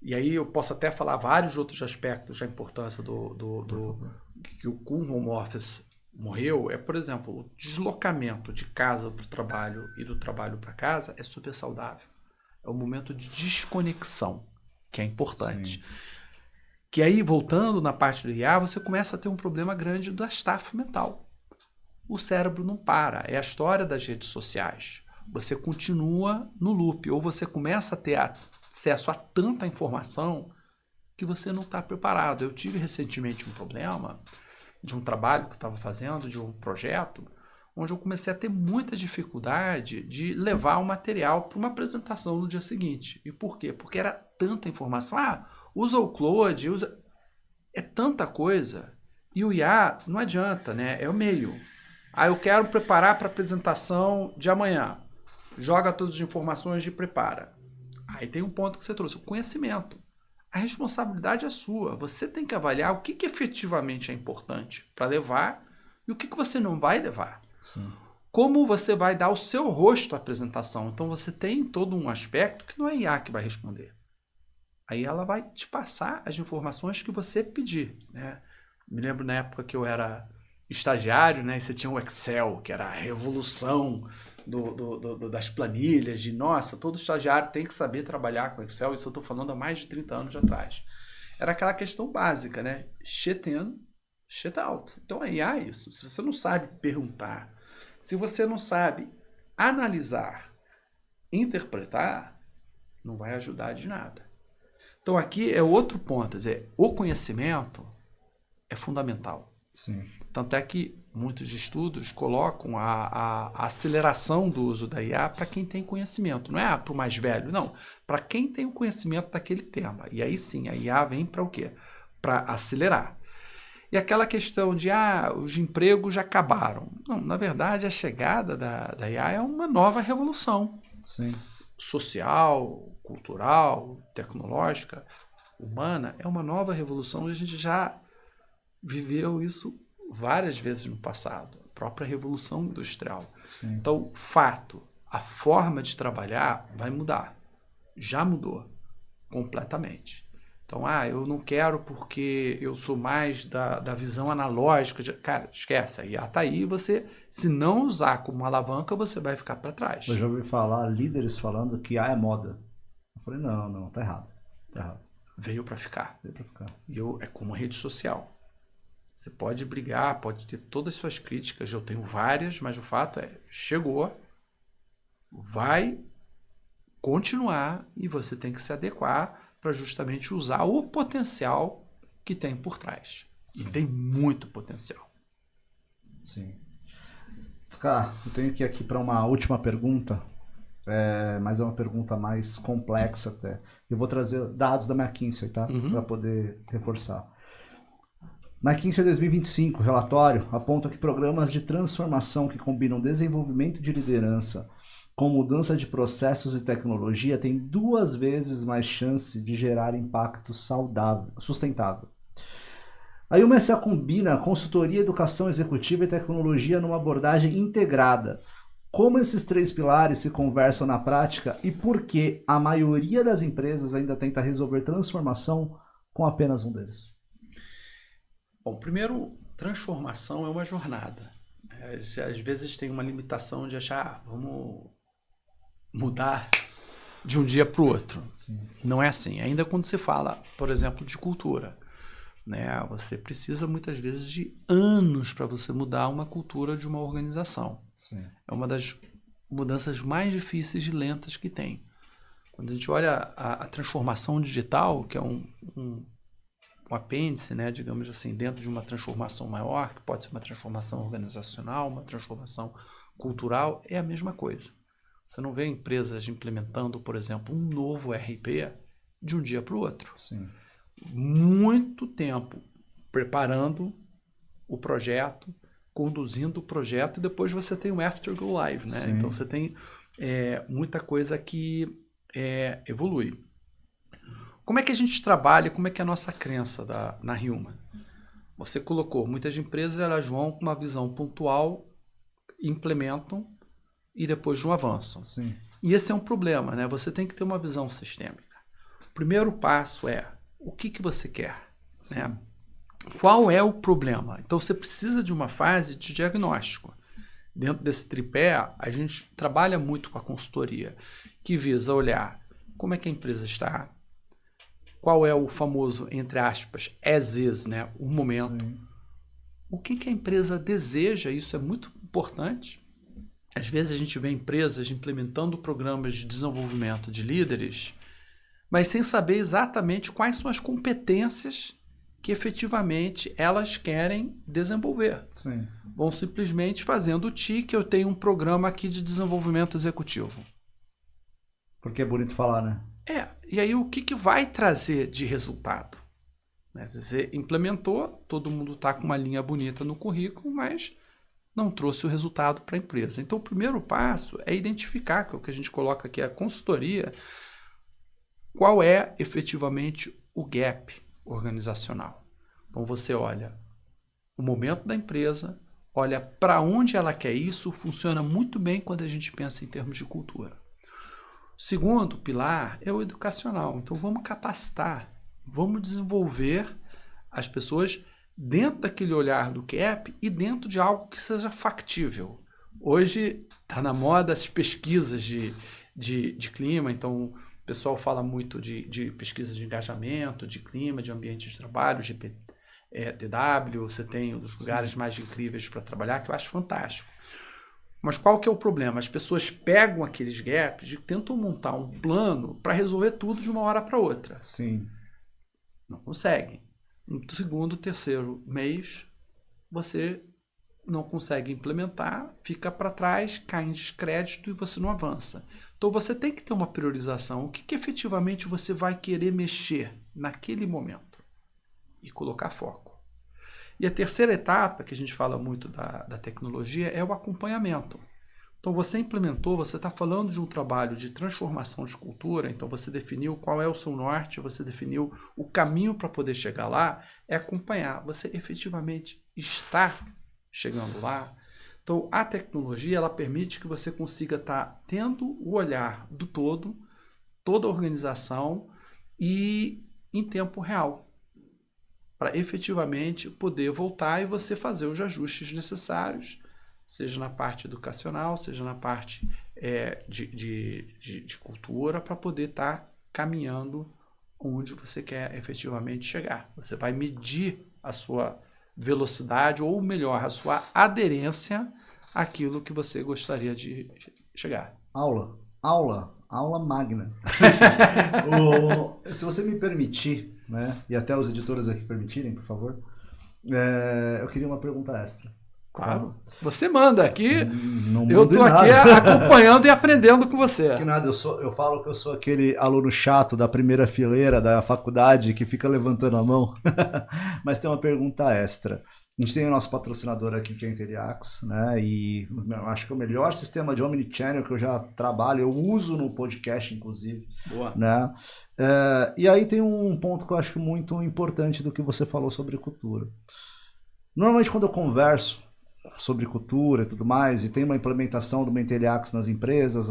E aí eu posso até falar vários outros aspectos da importância que o home office morreu. Por exemplo, o deslocamento de casa para o trabalho e do trabalho para casa é super saudável. É o momento de desconexão, que é importante. Sim. Que aí, voltando na parte do IA, você começa a ter um problema grande da estafa mental. O cérebro não para. É a história das redes sociais. Você continua no loop, ou você começa a ter acesso a tanta informação que você não está preparado. Eu tive recentemente um problema de um trabalho que eu estava fazendo, de um projeto, onde eu comecei a ter muita dificuldade de levar o material para uma apresentação no dia seguinte. E por quê? Porque era tanta informação. Usa o Claude, usa... É tanta coisa. E o IA não adianta, né? É o meio. Eu quero preparar para a apresentação de amanhã. Joga todas as informações e prepara. Aí tem um ponto que você trouxe, o conhecimento. A responsabilidade é sua. Você tem que avaliar o que efetivamente é importante para levar e o que você não vai levar. Sim. Como você vai dar o seu rosto à apresentação. Então você tem todo um aspecto que não é IA que vai responder. Aí ela vai te passar as informações que você pedir, né? Me lembro na época que eu era estagiário, né? E você tinha o Excel, que era a revolução das planilhas, de nossa, todo estagiário tem que saber trabalhar com Excel. Isso eu estou falando há mais de 30 anos atrás. Era aquela questão básica, né? Shit in, shit out. Então a IA é isso. Se você não sabe perguntar, se você não sabe analisar, interpretar, não vai ajudar de nada. Então aqui é outro ponto, quer dizer, o conhecimento é fundamental. Sim. Tanto é que muitos estudos colocam a aceleração do uso da IA para quem tem conhecimento. Não é para o mais velho, não. Para quem tem o conhecimento daquele tema. E aí sim, a IA vem para o quê? Para acelerar. E aquela questão de, os empregos já acabaram. Não, na verdade, a chegada da IA é uma nova revolução. Sim. Social, cultural, tecnológica, humana, é uma nova revolução e a gente já viveu isso várias vezes no passado, a própria Revolução Industrial. Sim. Então, fato, a forma de trabalhar vai mudar. Já mudou completamente. Então, eu não quero porque eu sou mais da visão analógica. Cara, esquece, a IA está aí, você, se não usar como uma alavanca, você vai ficar para trás. Eu já ouvi falar, líderes falando que IA é moda. Eu falei, não, tá errado. Veio para ficar. Veio para ficar. E é como rede social. Você pode brigar, pode ter todas as suas críticas, eu tenho várias, mas o fato é, chegou, vai continuar e você tem que se adequar para justamente usar o potencial que tem por trás. Sim. E tem muito potencial. Sim. Scar, eu tenho que ir aqui para uma última pergunta, mas é uma pergunta mais complexa até. Eu vou trazer dados da McKinsey, tá? Para poder reforçar. McKinsey 2025, relatório, aponta que programas de transformação que combinam desenvolvimento de liderança com mudança de processos e tecnologia têm 2 vezes mais chance de gerar impacto sustentável. A UMSA combina consultoria, educação executiva e tecnologia numa abordagem integrada. Como esses 3 pilares se conversam na prática e por que a maioria das empresas ainda tenta resolver transformação com apenas um deles? Bom, primeiro, transformação é uma jornada. Às vezes tem uma limitação de achar, vamos mudar de um dia para o outro. Sim. Não é assim. Ainda quando se fala, por exemplo, de cultura, né? Você precisa muitas vezes de anos para você mudar uma cultura de uma organização. Sim. É uma das mudanças mais difíceis e lentas que tem. Quando a gente olha a transformação digital, que é um apêndice, né, digamos assim, dentro de uma transformação maior, que pode ser uma transformação organizacional, uma transformação cultural, é a mesma coisa. Você não vê empresas implementando, por exemplo, um novo RP de um dia para o outro. Sim. Muito tempo preparando o projeto, conduzindo o projeto, e depois você tem o after go live, né? Sim. Então você tem muita coisa que evolui. Como é que a gente trabalha, como é que é a nossa crença na Human? Você colocou, muitas empresas elas vão com uma visão pontual, implementam e depois não avançam. Sim. E esse é um problema, né? Você tem que ter uma visão sistêmica. O primeiro passo é o que você quer, né? Qual é o problema? Então você precisa de uma fase de diagnóstico. Dentro desse tripé, a gente trabalha muito com a consultoria, que visa olhar como é que a empresa está, qual é o famoso, entre aspas, as is, né? O momento. Sim. O que a empresa deseja, isso é muito importante. Às vezes a gente vê empresas implementando programas de desenvolvimento de líderes, mas sem saber exatamente quais são as competências que efetivamente elas querem desenvolver. Sim. Vão simplesmente fazendo o tique, eu tenho um programa aqui de desenvolvimento executivo. Porque é bonito falar, né? E aí o que vai trazer de resultado? Você implementou, todo mundo está com uma linha bonita no currículo, mas não trouxe o resultado para a empresa. Então o primeiro passo é identificar, que é o que a gente coloca aqui, a consultoria, qual é efetivamente o gap organizacional. Então você olha o momento da empresa, olha para onde ela quer isso, funciona muito bem quando a gente pensa em termos de cultura. O segundo pilar é o educacional. Então vamos capacitar, vamos desenvolver as pessoas dentro daquele olhar do gap e dentro de algo que seja factível. Hoje está na moda as pesquisas de clima, então o pessoal fala muito de pesquisa de engajamento, de clima, de ambiente de trabalho, de TW, você tem os lugares mais incríveis para trabalhar, que eu acho fantástico. Mas qual que é o problema? As pessoas pegam aqueles gaps e tentam montar um plano para resolver tudo de uma hora para outra. Sim. Não conseguem. No segundo, terceiro mês, você não consegue implementar, fica para trás, cai em descrédito e você não avança. Então você tem que ter uma priorização. O que efetivamente você vai querer mexer naquele momento e colocar foco. E a terceira etapa, que a gente fala muito da tecnologia, é o acompanhamento. Então você implementou, você está falando de um trabalho de transformação de cultura, então você definiu qual é o seu norte, você definiu o caminho para poder chegar lá, é acompanhar. Você efetivamente está chegando lá. Então a tecnologia ela permite que você consiga estar tendo o olhar do todo, toda a organização e em tempo real, para efetivamente poder voltar e você fazer os ajustes necessários, seja na parte educacional, seja na parte de cultura, para poder estar caminhando onde você quer efetivamente chegar. Você vai medir a sua velocidade, ou melhor, a sua aderência àquilo que você gostaria de chegar. Aula magna. Se você me permitir, né, e até os editores aqui permitirem, por favor, eu queria uma pergunta extra. Claro. Tá? Você manda aqui, não eu estou aqui acompanhando e aprendendo com você. Que nada, eu falo que eu sou aquele aluno chato da primeira fileira da faculdade que fica levantando a mão. Mas tem uma pergunta extra. A gente tem o nosso patrocinador aqui, que é a Interiax, né? E acho que é o melhor sistema de omnichannel que eu já trabalho, eu uso no podcast, inclusive. Boa. Né? E aí tem um ponto que eu acho muito importante do que você falou sobre cultura. Normalmente, quando eu converso sobre cultura e tudo mais, e tem uma implementação do Interiax nas empresas,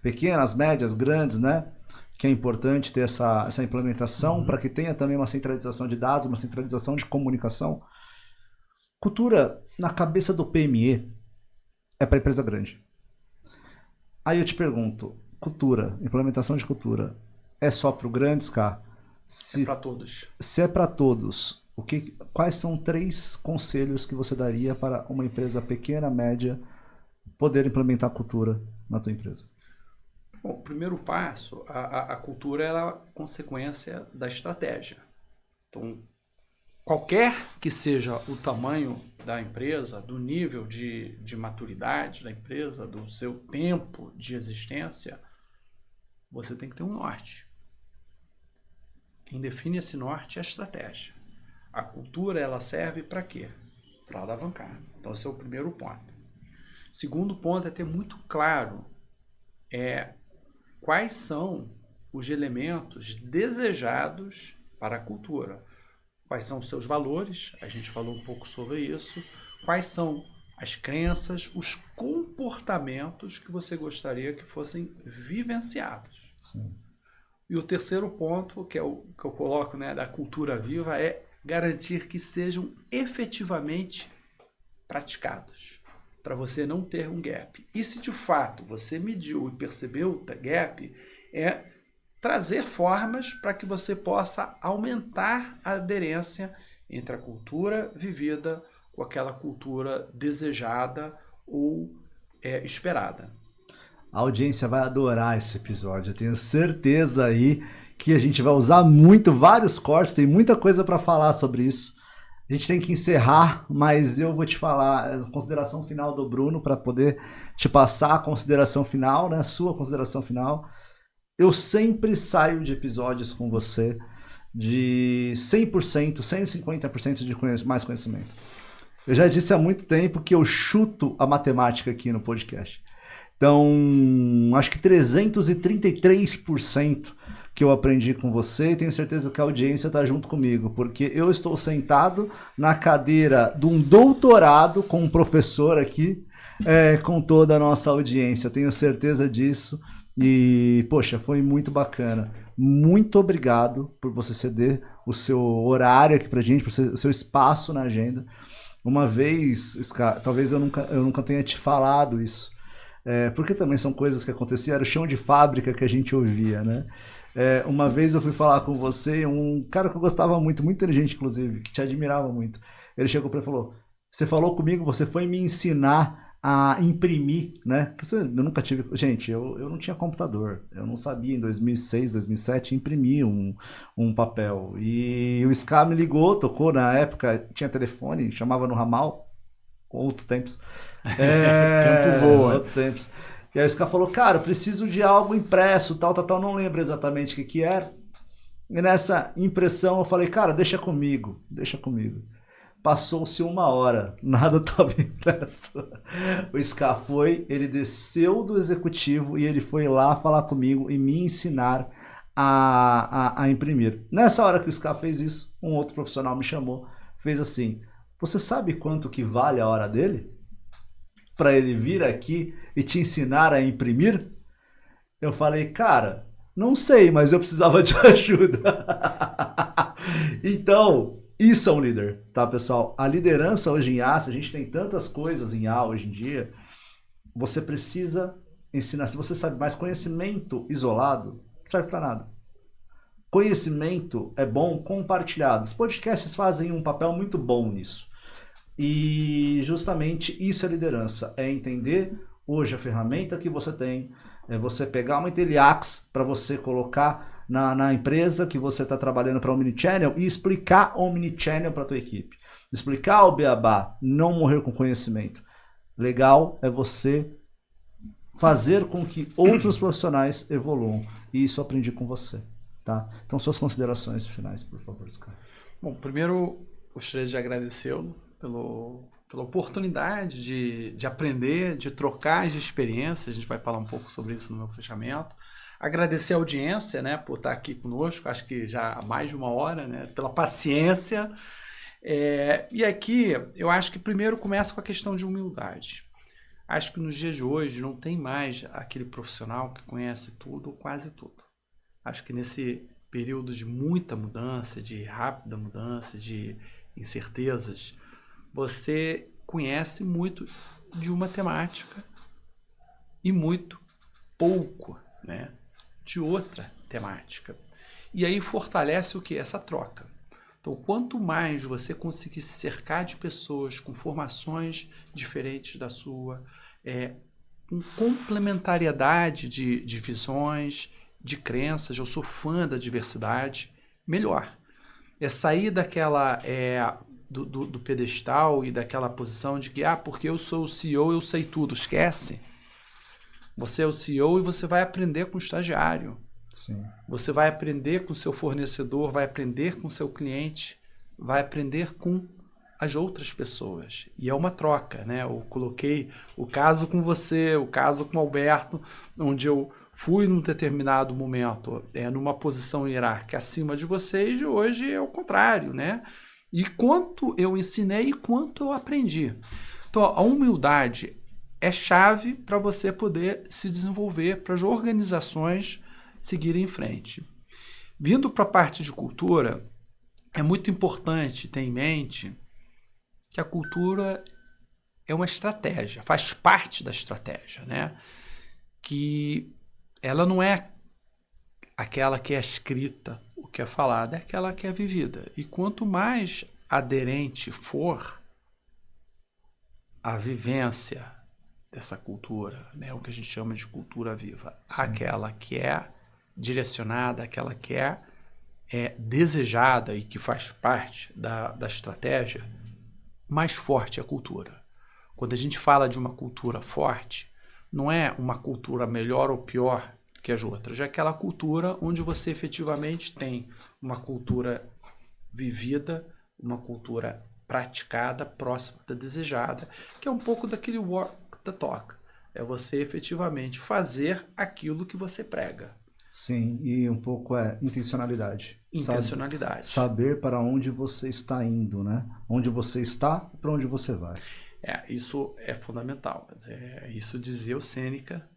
pequenas, médias, grandes, né? Que é importante ter essa implementação para que tenha também uma centralização de dados, uma centralização de comunicação. Cultura, na cabeça do PME, é para empresa grande. Aí eu te pergunto, cultura, implementação de cultura, é só para o grandes, cara? É para todos. Se é para todos, quais são 3 conselhos que você daria para uma empresa pequena, média, poder implementar cultura na tua empresa? Bom, o primeiro passo, a cultura ela é consequência da estratégia. Então, qualquer que seja o tamanho da empresa, do nível de maturidade da empresa, do seu tempo de existência, você tem que ter um norte. Quem define esse norte é a estratégia. A cultura ela serve para quê? Para alavancar. Então esse é o primeiro ponto. Segundo ponto é ter muito claro quais são os elementos desejados para a cultura. Quais são os seus valores, a gente falou um pouco sobre isso. Quais são as crenças, os comportamentos que você gostaria que fossem vivenciados. Sim. E o terceiro ponto, que é o que eu coloco, né, da cultura viva, é garantir que sejam efetivamente praticados, para você não ter um gap. E se de fato você mediu e percebeu o gap, trazer formas para que você possa aumentar a aderência entre a cultura vivida com aquela cultura desejada ou esperada. A audiência vai adorar esse episódio, eu tenho certeza aí que a gente vai usar muito, vários cortes, tem muita coisa para falar sobre isso. A gente tem que encerrar, mas eu vou te falar a consideração final do Bruno para poder te passar a consideração final, né? A sua consideração final. Eu sempre saio de episódios com você de 100%, 150% de mais conhecimento. Eu já disse há muito tempo que eu chuto a matemática aqui no podcast. Então, acho que 333% que eu aprendi com você e tenho certeza que a audiência está junto comigo, porque eu estou sentado na cadeira de um doutorado com um professor aqui, com toda a nossa audiência. Tenho certeza disso e, poxa, foi muito bacana. Muito obrigado por você ceder o seu horário aqui pra gente, o seu espaço na agenda. Uma vez, talvez eu nunca tenha te falado isso, porque também são coisas que aconteciam, era o chão de fábrica que a gente ouvia, né? Uma vez eu fui falar com você, um cara que eu gostava muito, muito inteligente inclusive, que te admirava muito. Ele chegou para mim e falou, você falou comigo, você foi me ensinar a imprimir, né? Eu nunca tive... Gente, eu não tinha computador, eu não sabia em 2006, 2007 imprimir um papel. E o Ska me ligou, tocou na época, tinha telefone, chamava no ramal, outros tempos. Tempo voa. Outros tempos. E aí o Ska falou, cara, eu preciso de algo impresso, tal, não lembro exatamente o que era. E nessa impressão eu falei, cara, deixa comigo. Passou-se 1 hora, nada estava impresso. O Ska foi, ele desceu do executivo e ele foi lá falar comigo e me ensinar a imprimir. Nessa hora que o Ska fez isso, um outro profissional me chamou, fez assim, você sabe quanto que vale a hora dele? Para ele vir aqui e te ensinar a imprimir? Eu falei, cara, não sei, mas eu precisava de ajuda. Então... isso é um líder, tá, pessoal? A liderança hoje em IA, se a gente tem tantas coisas em IA hoje em dia, você precisa ensinar. Se você sabe, mas conhecimento isolado não serve para nada. Conhecimento é bom compartilhado. Os podcasts fazem um papel muito bom nisso. E justamente isso é liderança. É entender hoje a ferramenta que você tem, é você pegar uma Inteliax para você colocar na empresa que você está trabalhando para Omnichannel e explicar Omnichannel para a tua equipe. Explicar o beabá, não morrer com conhecimento. Legal é você fazer com que outros profissionais evoluam. E isso eu aprendi com você. Tá? Então, suas considerações finais, por favor, Ska. Bom, primeiro gostaria de agradecê-lo pela oportunidade de aprender, de trocar as experiências. A gente vai falar um pouco sobre isso no meu fechamento. Agradecer a audiência, né, por estar aqui conosco, acho que já há mais de 1 hora, né, pela paciência. E aqui, eu acho que primeiro começa com a questão de humildade. Acho que nos dias de hoje não tem mais aquele profissional que conhece tudo ou quase tudo. Acho que nesse período de muita mudança, de rápida mudança, de incertezas, você conhece muito de uma temática e muito pouco, né, de outra temática. E aí fortalece o que? Essa troca. Então, quanto mais você conseguir se cercar de pessoas com formações diferentes da sua, com complementariedade de visões, de crenças, eu sou fã da diversidade, melhor. É sair daquela... do pedestal e daquela posição de que, porque eu sou o CEO, eu sei tudo. Esquece. Você é o CEO e você vai aprender com o estagiário. Sim. Você vai aprender com o seu fornecedor, vai aprender com o seu cliente, vai aprender com as outras pessoas. E é uma troca, né? Eu coloquei o caso com você, o caso com o Alberto, onde eu fui num determinado momento numa posição hierárquica acima de vocês, e hoje é o contrário, né? E quanto eu ensinei e quanto eu aprendi. Então, a humildade é chave para você poder se desenvolver, para as organizações seguirem em frente. Vindo para a parte de cultura, é muito importante ter em mente que a cultura é uma estratégia, faz parte da estratégia, né? Que ela não é aquela que é escrita, o que é falado, é aquela que é vivida. E quanto mais aderente for a vivência dessa cultura, né, o que a gente chama de cultura viva, Sim. aquela que é direcionada, aquela que é desejada e que faz parte da estratégia, mais forte é a cultura. Quando a gente fala de uma cultura forte, não é uma cultura melhor ou pior que as outras, é aquela cultura onde você efetivamente tem uma cultura vivida, uma cultura praticada, próxima da desejada, que é um pouco daquele walk the talk. É você efetivamente fazer aquilo que você prega. Sim, e um pouco intencionalidade. Intencionalidade. Saber para onde você está indo, né? Onde você está e para onde você vai. Isso é fundamental. Isso dizia o Sêneca,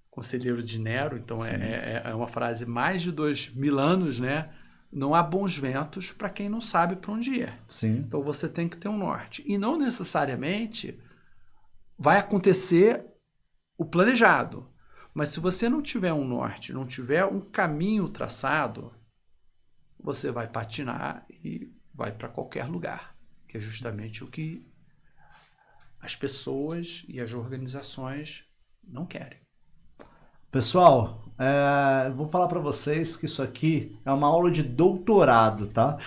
conselheiro de Nero, então é uma frase mais de 2000 anos, né? Não há bons ventos para quem não sabe para onde ir. Sim. Então você tem que ter um norte. E não necessariamente vai acontecer o planejado. Mas se você não tiver um norte, não tiver um caminho traçado, você vai patinar e vai para qualquer lugar. Que é justamente o que as pessoas e as organizações não querem. Pessoal, vou falar para vocês que isso aqui é uma aula de doutorado, tá?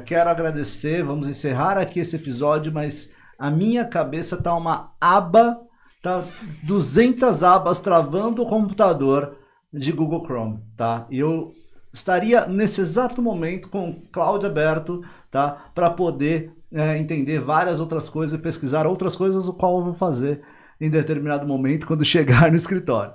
Quero agradecer, vamos encerrar aqui esse episódio, mas a minha cabeça tá uma aba, tá 200 abas travando o computador de Google Chrome, tá? E eu estaria nesse exato momento com o Cloud aberto, tá? Para poder entender várias outras coisas e pesquisar outras coisas, o qual eu vou fazer em determinado momento quando chegar no escritório.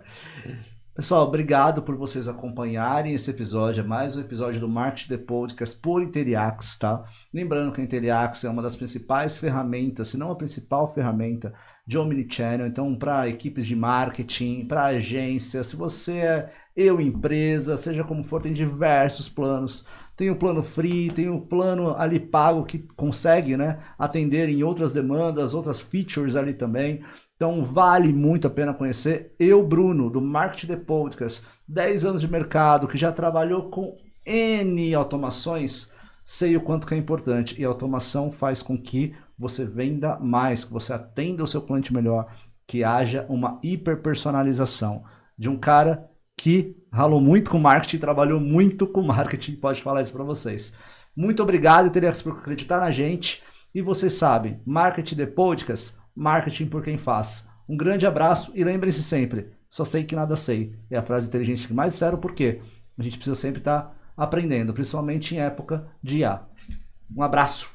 Pessoal, obrigado por vocês acompanharem esse episódio. É mais um episódio do Marketing The Podcast por Intelliax, tá? Lembrando que a Intelliax é uma das principais ferramentas, se não a principal ferramenta de Omnichannel. Então, para equipes de marketing, para agência, se você é empresa, seja como for, tem diversos planos. Tem o plano free, tem o plano ali pago que consegue, né, atender em outras demandas, outras features ali também. Então vale muito a pena conhecer. Eu, Bruno, do Marketing The Podcast, 10 anos de mercado, que já trabalhou com N automações, sei o quanto que é importante. E a automação faz com que você venda mais, que você atenda o seu cliente melhor, que haja uma hiperpersonalização de um cara que ralou muito com marketing, trabalhou muito com marketing, pode falar isso para vocês. Muito obrigado, Intelliax, por acreditar na gente. E vocês sabem, Marketing The Podcast, marketing por quem faz. Um grande abraço e lembrem-se sempre, só sei que nada sei. É a frase inteligente que mais disseram, porque a gente precisa sempre estar aprendendo, principalmente em época de IA. Um abraço.